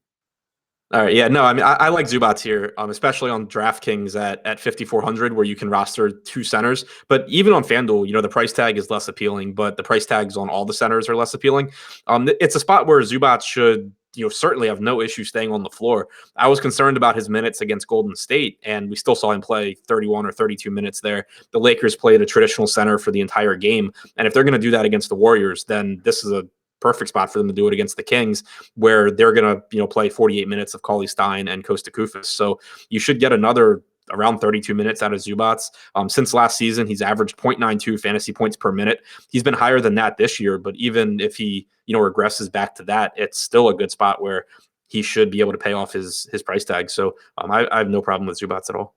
All right, yeah, no, I mean, I like Zubats here, especially on DraftKings at 5,400, where you can roster two centers. But even on FanDuel, the price tag is less appealing, but the price tags on all the centers are less appealing. It's a spot where Zubats should, certainly have no issue staying on the floor. I was concerned about his minutes against Golden State, and we still saw him play 31 or 32 minutes there. The Lakers played a traditional center for the entire game, and if they're going to do that against the Warriors, then this is a perfect spot for them to do it against the Kings, where they're going to play 48 minutes of Cauley Stein and Kosta Koufos. So you should get another around 32 minutes out of Zubats. Since last season, he's averaged 0.92 fantasy points per minute. He's been higher than that this year, but even if he regresses back to that, it's still a good spot where he should be able to pay off his price tag. So I have no problem with Zubats at all.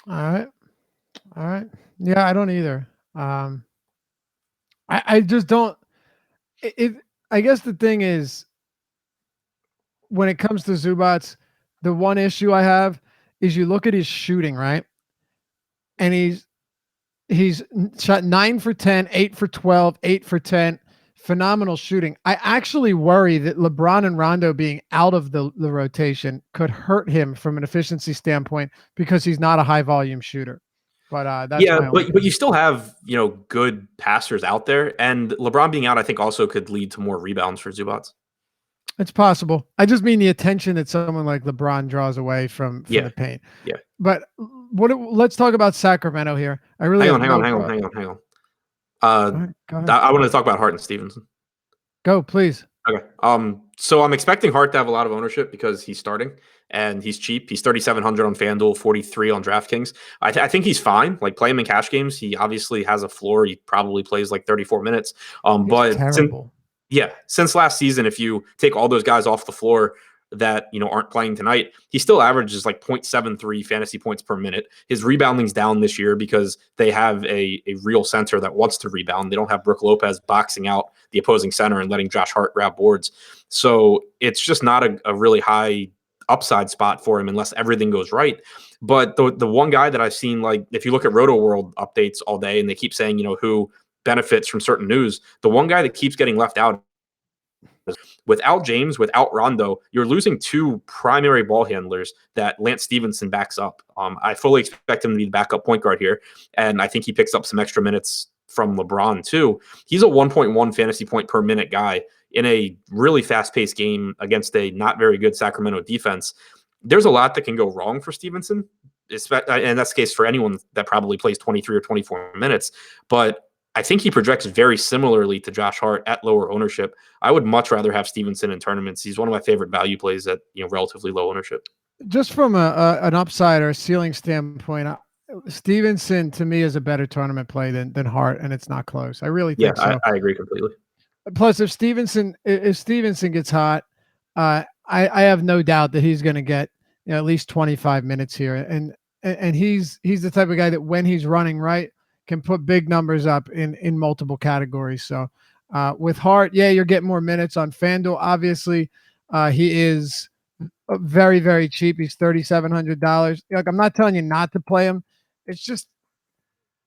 All right. Yeah, I don't either. I just don't. I guess the thing is, when it comes to Zubats, the one issue I have is you look at his shooting, right? And he's shot 9 for 10, 8 for 12, 8 for 10. Phenomenal shooting. I actually worry that LeBron and Rondo being out of the rotation could hurt him from an efficiency standpoint because he's not a high volume shooter. But that's but you still have good passers out there, and LeBron being out, I think, also could lead to more rebounds for Zubats. It's possible. I just mean the attention that someone like LeBron draws away from the paint. Yeah. But let's talk about Sacramento here. I really hang on. I wanted to talk about Hart and Stevenson. Go, please. Okay. So I'm expecting Hart to have a lot of ownership because he's starting and he's cheap. He's 3,700 on FanDuel, 43 on DraftKings. I think he's fine. Like, play him in cash games. He obviously has a floor. He probably plays like 34 minutes. But terrible. Since last season, if you take all those guys off the floor that aren't playing tonight, he still averages like 0.73 fantasy points per minute. His rebounding's down this year because they have a real center that wants to rebound. They don't have Brook Lopez boxing out the opposing center and letting Josh Hart grab boards. So it's just not a really high upside spot for him unless everything goes right. But the one guy that I've seen, like, if you look at Roto World updates all day and they keep saying, who benefits from certain news, the one guy that keeps getting left out, without James, without Rondo, you're losing two primary ball handlers that Lance Stevenson backs up. I fully expect him to be the backup point guard here, and I think he picks up some extra minutes from LeBron too. He's a 1.1 fantasy point per minute guy in a really fast-paced game against a not very good Sacramento defense. There's a lot that can go wrong for Stevenson, and that's the case for anyone that probably plays 23 or 24 minutes, but I think he projects very similarly to Josh Hart at lower ownership. I would much rather have Stevenson in tournaments. He's one of my favorite value plays at relatively low ownership. Just from an upside or a ceiling standpoint, Stevenson to me is a better tournament play than Hart, and it's not close. I really think so. I agree completely. Plus, if Stevenson gets hot, I have no doubt that he's going to get at least 25 minutes here, and he's the type of guy that when he's running right, can put big numbers up in multiple categories. So with Hart, you're getting more minutes on FanDuel. Obviously, he is very, very cheap. He's $3,700. Like, I'm not telling you not to play him. It's just,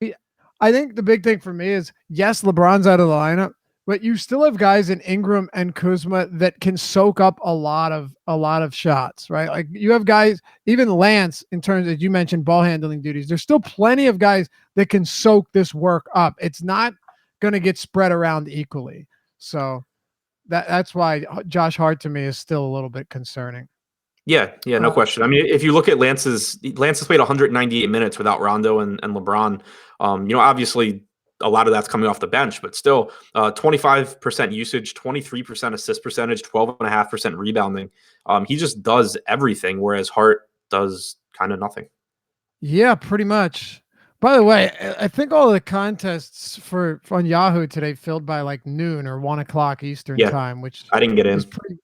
I think the big thing for me is, yes, LeBron's out of the lineup, but you still have guys in Ingram and Kuzma that can soak up a lot of shots, right? Like, you have guys, even Lance, in terms of, you mentioned ball handling duties. There's still plenty of guys that can soak this work up. It's not going to get spread around equally. So that's why Josh Hart to me is still a little bit concerning. Yeah, no question. I mean, if you look at Lance has played 198 minutes without Rondo and LeBron. Obviously a lot of that's coming off the bench, but still 25% usage, 23% assist percentage, 12.5% rebounding. He just does everything, whereas Hart does kind of nothing. Yeah, pretty much. By the way, I think all the contests on Yahoo today filled by like noon or 1 o'clock Eastern Yeah, time, which I didn't get in. is pretty.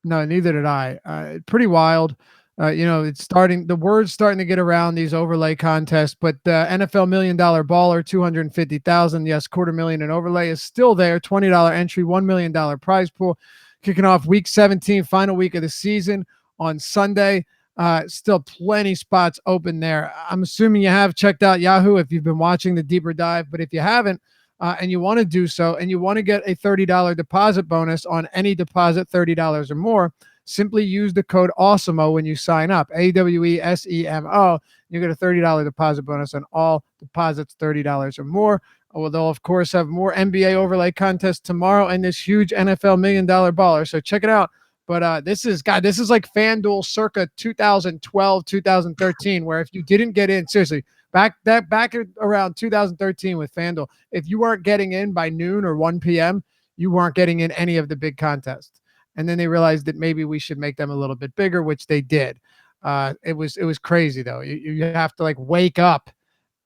No, neither did I. Pretty wild. It's starting. The word's starting to get around these overlay contests, but the NFL $1 Million Baller, 250,000, yes, $250,000 in overlay is still there. $20 entry, $1 million prize pool, kicking off week 17, final week of the season on Sunday. Still plenty spots open there. I'm assuming you have checked out Yahoo if you've been watching the deeper dive, but if you haven't, and you want to do so, and you want to get a $30 deposit bonus on any deposit $30 or more, simply use the code AWESEMO when you sign up, AWESEMO. You get a $30 deposit bonus on all deposits $30 or more. They'll, of course, have more NBA overlay contests tomorrow and this huge NFL $1 Million Baller. So check it out. But this is like FanDuel circa 2012, 2013, where if you didn't get in, seriously, back around 2013 with FanDuel, if you weren't getting in by noon or 1 p.m., you weren't getting in any of the big contests. And then they realized that maybe we should make them a little bit bigger, which they did. It was crazy though. You have to like wake up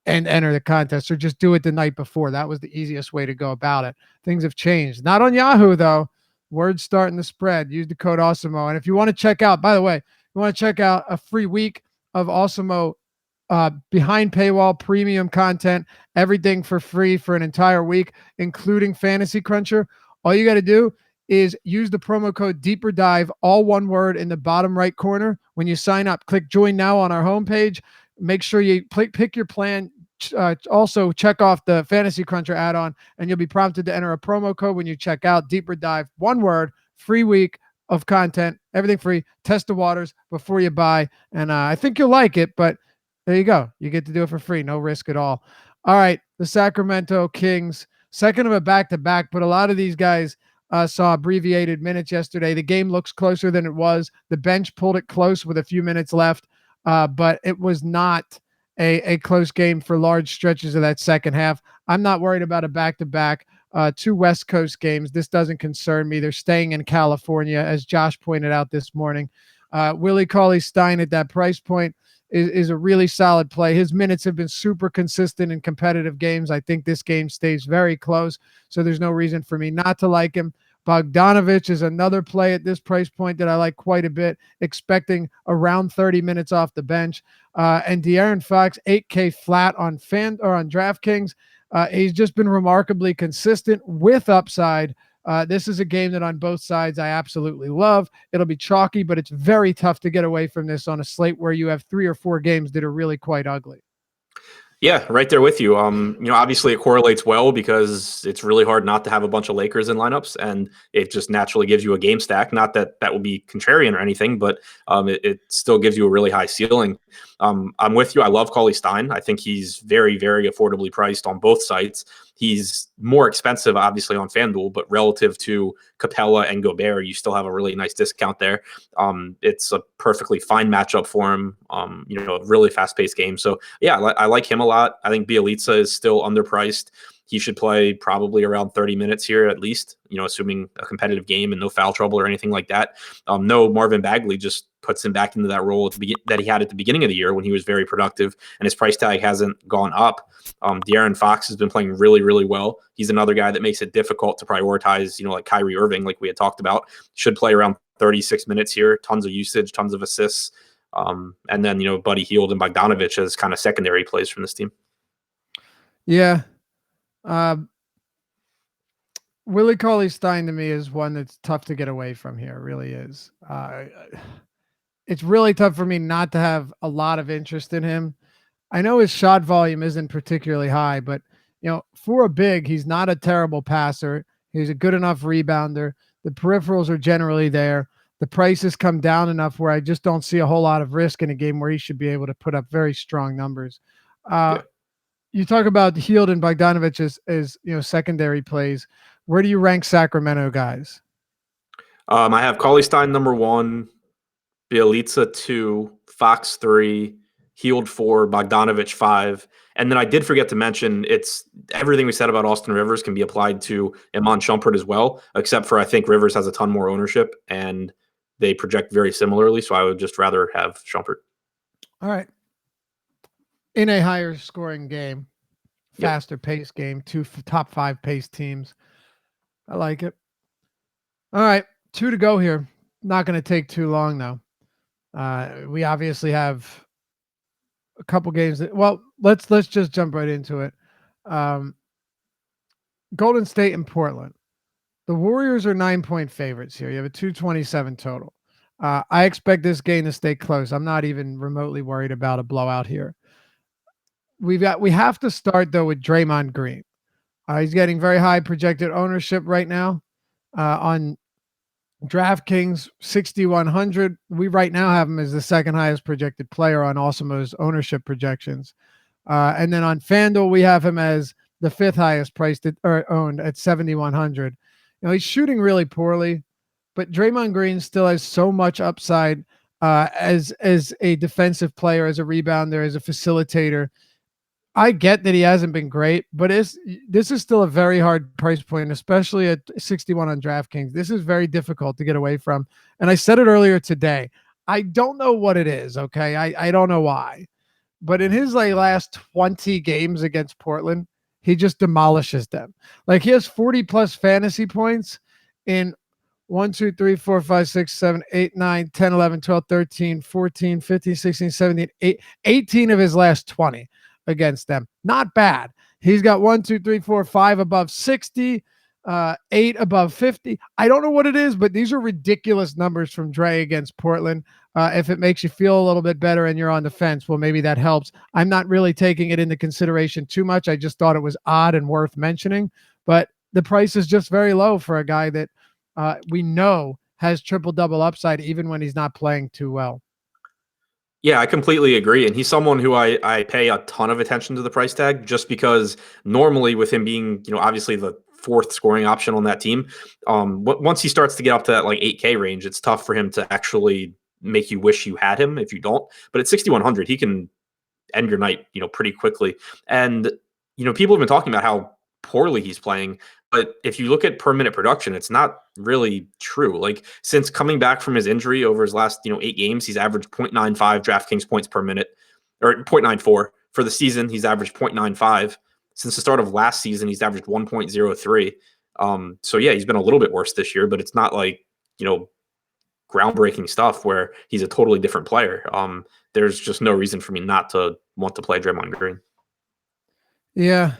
and enter the contest, or just do it the night before. That was the easiest way to go about it. Things have changed. Not on Yahoo though. Word's starting to spread. Use the code AWESEMO. And if you want to check out, by the way, you want to check out a free week of AWESEMO behind paywall premium content, everything for free for an entire week, including Fantasy Cruncher. All you got to do is use the promo code Deeper Dive, all one word, in the bottom right corner. When you sign up, click join now on our homepage. Make sure you pick your plan. Also check off the Fantasy Cruncher add-on, and you'll be prompted to enter a promo code when you check out. Deeper Dive, one word, free week of content, everything free. Test the waters before you buy, and I think you'll like it. But there you go, you get to do it for free, no risk at all. All right, the Sacramento Kings, second of a back-to-back, but a lot of these guys saw abbreviated minutes yesterday. The game looks closer than it was. The bench pulled it close with a few minutes left, but it was not a close game for large stretches of that second half. I'm not worried about a back-to-back. Two West Coast games. This doesn't concern me. They're staying in California, as Josh pointed out this morning. Willie Cauley-Stein at that price point is a really solid play. His minutes have been super consistent in competitive games. I think this game stays very close, so there's no reason for me not to like him. Bogdanovich is another play at this price point that I like quite a bit, expecting around 30 minutes off the bench. And De'Aaron Fox, 8K flat on DraftKings. He's just been remarkably consistent with upside. This is a game that on both sides I absolutely love. It'll be chalky, but it's very tough to get away from this on a slate where you have 3 or 4 games that are really quite ugly. Yeah, right there with you. Obviously it correlates well because it's really hard not to have a bunch of Lakers in lineups, and it just naturally gives you a game stack. Not that that would be contrarian or anything, but it still gives you a really high ceiling. I'm with you. I love Cauley-Stein. I think he's very, very affordably priced on both sites. He's more expensive, obviously, on FanDuel, but relative to Capella and Gobert, you still have a really nice discount there. It's a perfectly fine matchup for him. A really fast-paced game. So, yeah, I like him a lot. I think Bjelica is still underpriced. He should play probably around 30 minutes here at least, assuming a competitive game and no foul trouble or anything like that. No, Marvin Bagley just puts him back into that role that he had at the beginning of the year when he was very productive, and his price tag hasn't gone up. De'Aaron Fox has been playing really, really well. He's another guy that makes it difficult to prioritize, like Kyrie Irving, like we had talked about. Should play around 36 minutes here, tons of usage, tons of assists. And then, Buddy Hield and Bogdanovich as kind of secondary plays from this team. Yeah. Willie Cauley-Stein to me is one that's tough to get away from here. It really is. It's really tough for me not to have a lot of interest in him. I know his shot volume isn't particularly high, but for a big, he's not a terrible passer. He's a good enough rebounder. The peripherals are generally there. The prices come down enough where I just don't see a whole lot of risk in a game where he should be able to put up very strong numbers. You talk about Hield and Bogdanovich as secondary plays. Where do you rank Sacramento guys? I have Cauley-Stein number 1, Bielitsa 2, Fox 3, Healed 4, Bogdanovich 5. And then I did forget to mention it's everything we said about Austin Rivers can be applied to Iman Shumpert as well, except for I think Rivers has a ton more ownership and they project very similarly. So I would just rather have Shumpert. All right. In a higher scoring game, faster pace game, two top 5 pace teams. I like it. All right. 2 to go here. Not going to take too long though. We obviously have a couple games let's just jump right into it. Golden State and Portland. The Warriors are 9-point favorites here. You have a 227 total. I expect this game to stay close. I'm not even remotely worried about a blowout here. We have to start though with Draymond Green. He's getting very high projected ownership right now on DraftKings, 6,100. We right now have him as the second highest projected player on Awesomo's ownership projections. And then on FanDuel, we have him as the 5th highest priced or owned at 7,100. He's shooting really poorly, but Draymond Green still has so much upside as a defensive player, as a rebounder, as a facilitator. I get that he hasn't been great, but this is still a very hard price point, especially at 61 on DraftKings. This is very difficult to get away from. And I said it earlier today. I don't know what it is, okay? I don't know why. But in his last 20 games against Portland, he just demolishes them. He has 40+ fantasy points in 1, 2, 3, 4, 5, 6, 7, 8, 9, 10, 11, 12, 13, 14, 15, 16, 17, 18 of his last 20 against them. Not bad. He's got 1, 2, 3, 4, 5 above 60, 8 above 50. I don't know what it is, but these are ridiculous numbers from Dre against Portland. If it makes you feel a little bit better and you're on the fence, well, maybe that helps. I'm not really taking it into consideration too much. I just thought it was odd and worth mentioning, but the price is just very low for a guy that we know has triple-double upside even when he's not playing too well. Yeah, I completely agree. And he's someone who I pay a ton of attention to the price tag just because normally with him being, obviously the 4th scoring option on that team, once he starts to get up to that 8K range, it's tough for him to actually make you wish you had him if you don't. But at 6,100, he can end your night, pretty quickly. And, people have been talking about how poorly he's playing. But if you look at per minute production, it's not really true. Since coming back from his injury over his last, 8 games, he's averaged 0.95 DraftKings points per minute, or 0.94 for the season. He's averaged 0.95 since the start of last season. He's averaged 1.03. So yeah, he's been a little bit worse this year, but it's not groundbreaking stuff where he's a totally different player. There's just no reason for me not to want to play Draymond Green. Yeah,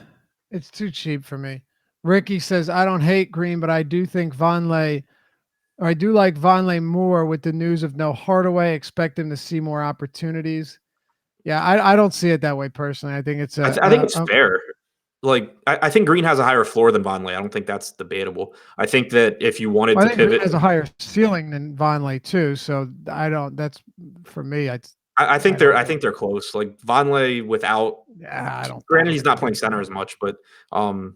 it's too cheap for me. Ricky says, I don't hate Green, but I do think I do like Vonleh more with the news of no Hardaway. Expect him to see more opportunities. Yeah, I don't see it that way personally. I think it's I think it's fair. I think Green has a higher floor than Vonleh. I don't think that's debatable. I think that if you wanted to pivot, Green has a higher ceiling than Vonleh too. So that's for me. I think they're close. Vonleh without. Yeah, I don't. Granted, he's not playing center as much, but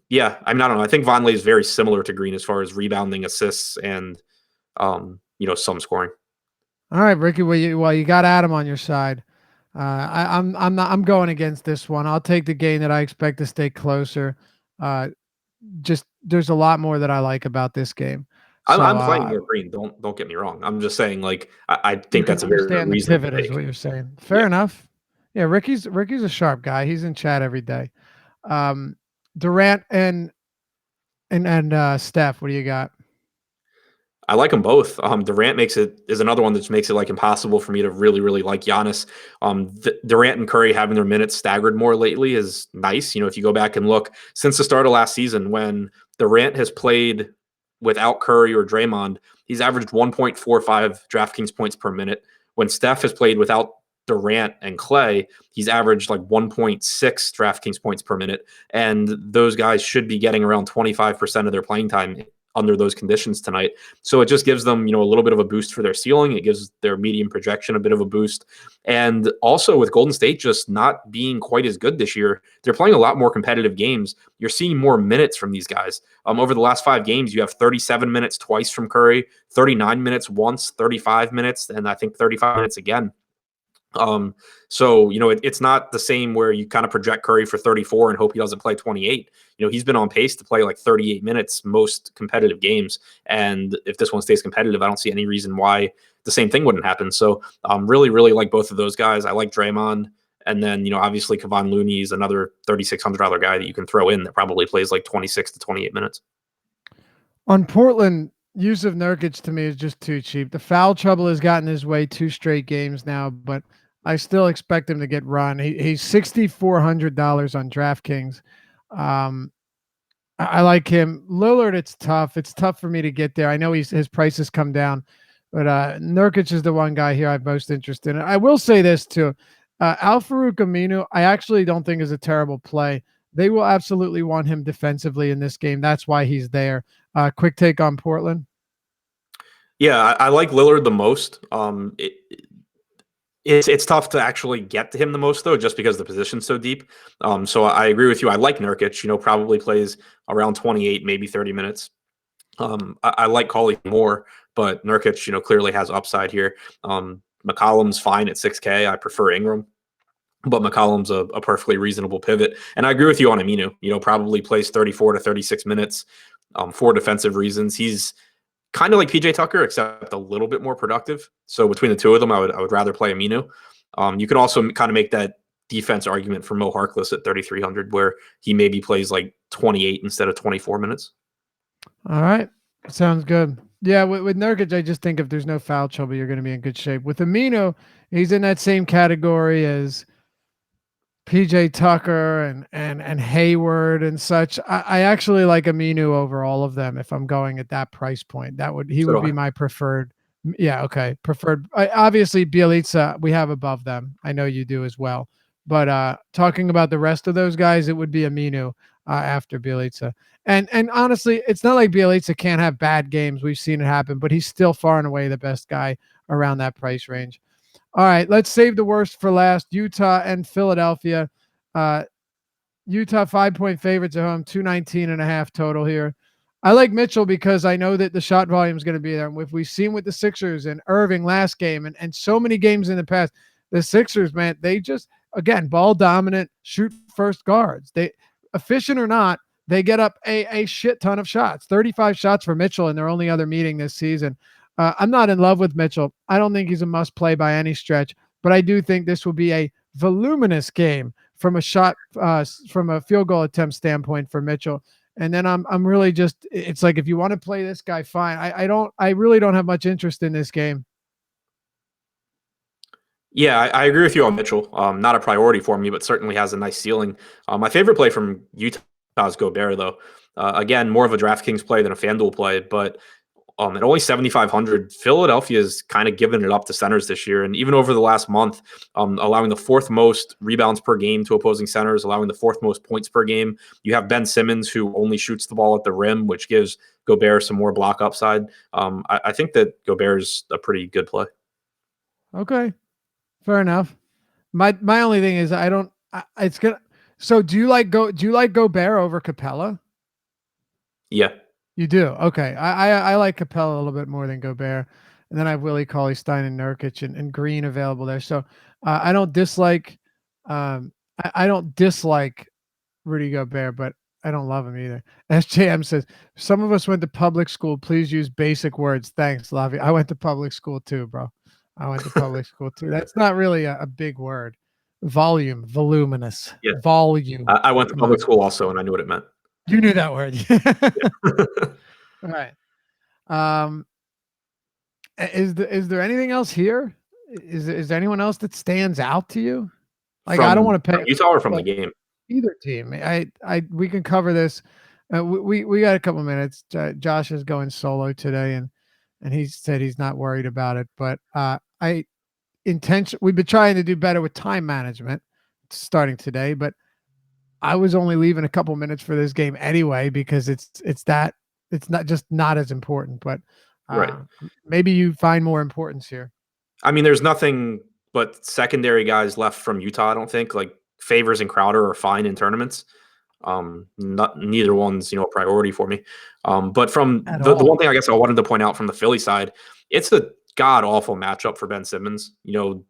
yeah. I don't know. I think Vonleh is very similar to Green as far as rebounding, assists, and some scoring. All right, Ricky. Well, you got Adam on your side. I'm going against this one. I'll take the game that I expect to stay closer. Just there's a lot more that I like about this game. So, I'm playing more Green. Don't get me wrong. I'm just saying, I think that's a very reasonable pivot is what you're saying. Fair enough. Yeah, Ricky's a sharp guy. He's in chat every day. Durant and Steph. What do you got? I like them both. Durant is another one that makes it impossible for me to really, really like Giannis. Durant and Curry having their minutes staggered more lately is nice. If you go back and look since the start of last season, when Durant has played without Curry or Draymond, he's averaged 1.45 DraftKings points per minute. When Steph has played without Durant and Clay, he's averaged 1.6 DraftKings points per minute. And those guys should be getting around 25% of their playing time under those conditions tonight. So it just gives them, a little bit of a boost for their ceiling. It gives their medium projection a bit of a boost. And also with Golden State just not being quite as good this year, they're playing a lot more competitive games. You're seeing more minutes from these guys. Over the last 5 games, you have 37 minutes twice from Curry, 39 minutes once, 35 minutes, and I think 35 minutes again. So it's not the same where you kind of project Curry for 34 and hope he doesn't play 28. He's been on pace to play like 38 minutes most competitive games, and if this one stays competitive, I don't see any reason why the same thing wouldn't happen. So really like both of those guys. I like Draymond, and then obviously Kevon Looney is another $3,600 guy that you can throw in that probably plays like 26 to 28 minutes. On Portland, Yusuf Nurkic to me is just too cheap. The foul trouble has gotten his way 2 straight games now, but I still expect him to get run. He's $6,400 on DraftKings. I like him. Lillard, it's tough. It's tough for me to get there. I know his price has come down, but Nurkic is the one guy here I'm most interested in. I will say this too. Al-Farouq Aminu, I actually don't think is a terrible play. They will absolutely want him defensively in this game. That's why he's there. Quick take on Portland. Yeah, I like Lillard the most. It's tough to actually get to him the most, though, just because the position's so deep. So I agree with you. I like Nurkic, probably plays around 28, maybe 30 minutes. I like Cauley more, but Nurkic, clearly has upside here. McCollum's fine at 6K. I prefer Ingram, but McCollum's a perfectly reasonable pivot. And I agree with you on Aminu, probably plays 34 to 36 minutes for defensive reasons. He's kind of like PJ Tucker, except a little bit more productive. So between the two of them, I would rather play Aminu. You can also kind of make that defense argument for Mo Harkless at 3,300, where he maybe plays like 28 instead of 24 minutes. All right. Sounds good. Yeah, with Nurkic, I just think if there's no foul trouble, you're going to be in good shape. With Aminu, he's in that same category as PJ Tucker and Hayward and such. I actually like Aminu over all of them if I'm going at that price point. He would be my preferred. Yeah, okay. Preferred. Obviously, Bjelica, we have above them. I know you do as well. But talking about the rest of those guys, it would be Aminu after Bjelica. And honestly, it's not like Bjelica can't have bad games. We've seen it happen, but he's still far and away the best guy around that price range. All right, let's save the worst for last. Utah and Philadelphia. Utah 5-point favorites at home, 219.5 total here. I like Mitchell because I know that the shot volume is going to be there. If we've seen with the Sixers and Irving last game and so many games in the past, the Sixers, man, they just, again, ball dominant, shoot first guards. They, efficient or not, they get up a shit ton of shots. 35 shots for Mitchell in their only other meeting this season. I'm not in love with Mitchell. I don't think he's a must play by any stretch, but I do think this will be a voluminous game from a shot, from a field goal attempt standpoint for Mitchell. And then I'm really just, it's like, if you want to play this guy, fine. I really don't have much interest in this game. Yeah, I agree with you on Mitchell. Not a priority for me, but certainly has a nice ceiling. My favorite play from Utah is Gobert, though. Again, more of a DraftKings play than a FanDuel play, but at only 7,500, Philadelphia is kind of giving it up to centers this year. And even over the last month, allowing the 4th most rebounds per game to opposing centers, allowing the 4th most points per game. You have Ben Simmons, who only shoots the ball at the rim, which gives Gobert some more block upside. I think that Gobert is a pretty good play. Okay, fair enough. My only thing is it's gonna. So do you like Gobert over Capella? Yeah. You do? Okay. I like Capella a little bit more than Gobert. And then I have Willie Cauley-Stein and Nurkic and Green available there. So I don't dislike I don't dislike Rudy Gobert, but I don't love him either. SJM says, some of us went to public school. Please use basic words. Thanks, Lavi. I went to public school too, bro. I went to public school too. That's not really a big word. Volume, voluminous, Yeah. volume. I went to public school also, and I knew what it meant. You knew that word. All right. Is there anything else here? Is there anyone else that stands out to you? Like, I don't want to pay Utah or from the game. Either team. We can cover this. We got a couple minutes. Josh is going solo today, and he said he's not worried about it. But we've been trying to do better with time management starting today, but I was only leaving a couple minutes for this game anyway because it's that it's not as important. But Right. maybe you find more importance here. I mean, there's nothing but secondary guys left from Utah. I don't think like Favors and Crowder are fine in tournaments. Neither one's a priority for me. But from the one thing I guess I wanted to point out from the Philly side, it's a god awful matchup for Ben Simmons.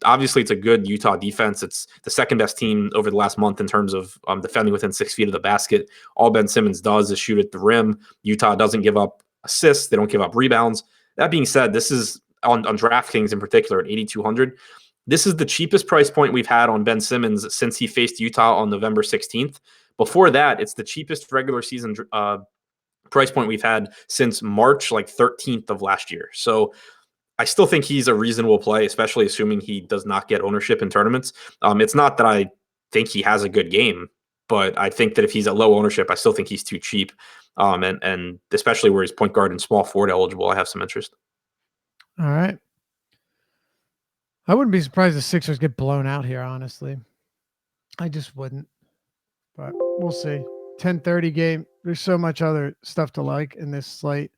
Obviously it's a good Utah defense. It's the second best team over the last month in terms of defending within 6 feet of the basket. All Ben Simmons does is shoot at the rim. Utah doesn't give up assists. They don't give up rebounds. That being said, this is on DraftKings in particular at 8,200. This is the cheapest price point we've had on Ben Simmons since he faced Utah on November 16th. Before that, it's the cheapest regular season price point we've had since March 13th of last year. So I still think he's a reasonable play, especially assuming he does not get ownership in tournaments. It's not that I think he has a good game, but I think that if he's at low ownership, I still think he's too cheap. And especially where he's point guard and small forward eligible, I have some interest. All right. I wouldn't be surprised if Sixers get blown out here, honestly. I just wouldn't. But we'll see. 10:30 game. There's so much other stuff to like in this slate.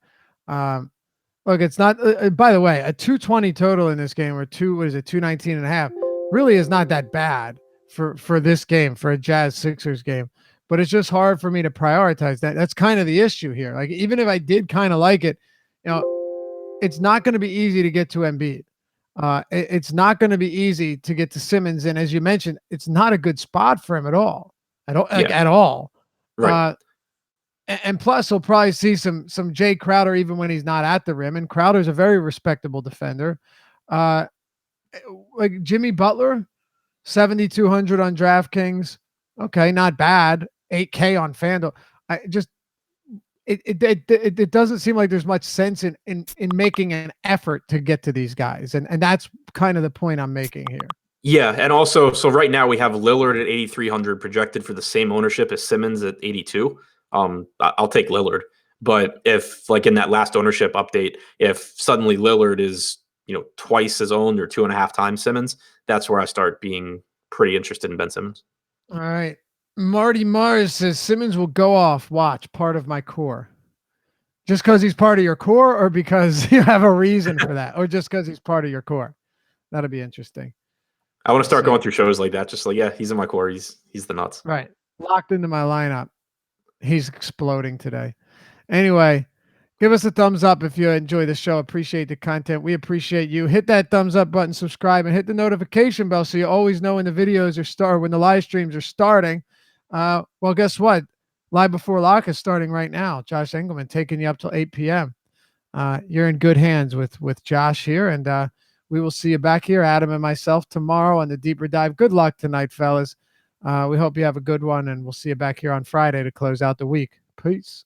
Look, it's not, by the way, a 220 total in this game, or 219.5, really is not that bad for this game, for a Jazz Sixers game. But it's just hard for me to prioritize that. That's kind of the issue here. Like, even if I did kind of like it, it's not going to be easy to get to Embiid. It's not going to be easy to get to Simmons. And as you mentioned, it's not a good spot for him at all. At all. Right. And plus, he'll probably see some Jay Crowder even when he's not at the rim. And Crowder's a very respectable defender. Like Jimmy Butler, 7,200 on DraftKings. Okay, not bad. 8K on FanDuel. It doesn't seem like there's much sense in making an effort to get to these guys. And that's kind of the point I'm making here. Yeah, and also, so right now we have Lillard at 8,300 projected for the same ownership as Simmons at 82. I'll take Lillard. But if, like in that last ownership update, if suddenly Lillard is, twice as owned or 2.5 times Simmons, that's where I start being pretty interested in Ben Simmons. All right. Marty Mars says Simmons will go off. Watch, part of my core. Just because he's part of your core, or because you have a reason for that, or just because he's part of your core? That'll be interesting. I want to start going through shows like that. Just like, yeah, he's in my core. He's the nuts. Right. Locked into my lineup. He's exploding today. Anyway, give us a thumbs up if you enjoy the show. Appreciate the content. We appreciate you. Hit that thumbs up button, subscribe, and hit the notification bell so you always know when the videos are when the live streams are starting. Well, guess what? Live Before Lock is starting right now. Josh Engelman taking you up till 8 p.m. You're in good hands with Josh here, and we will see you back here, Adam and myself, tomorrow on the Deeper Dive. Good luck tonight, fellas. We hope you have a good one, and we'll see you back here on Friday to close out the week. Peace.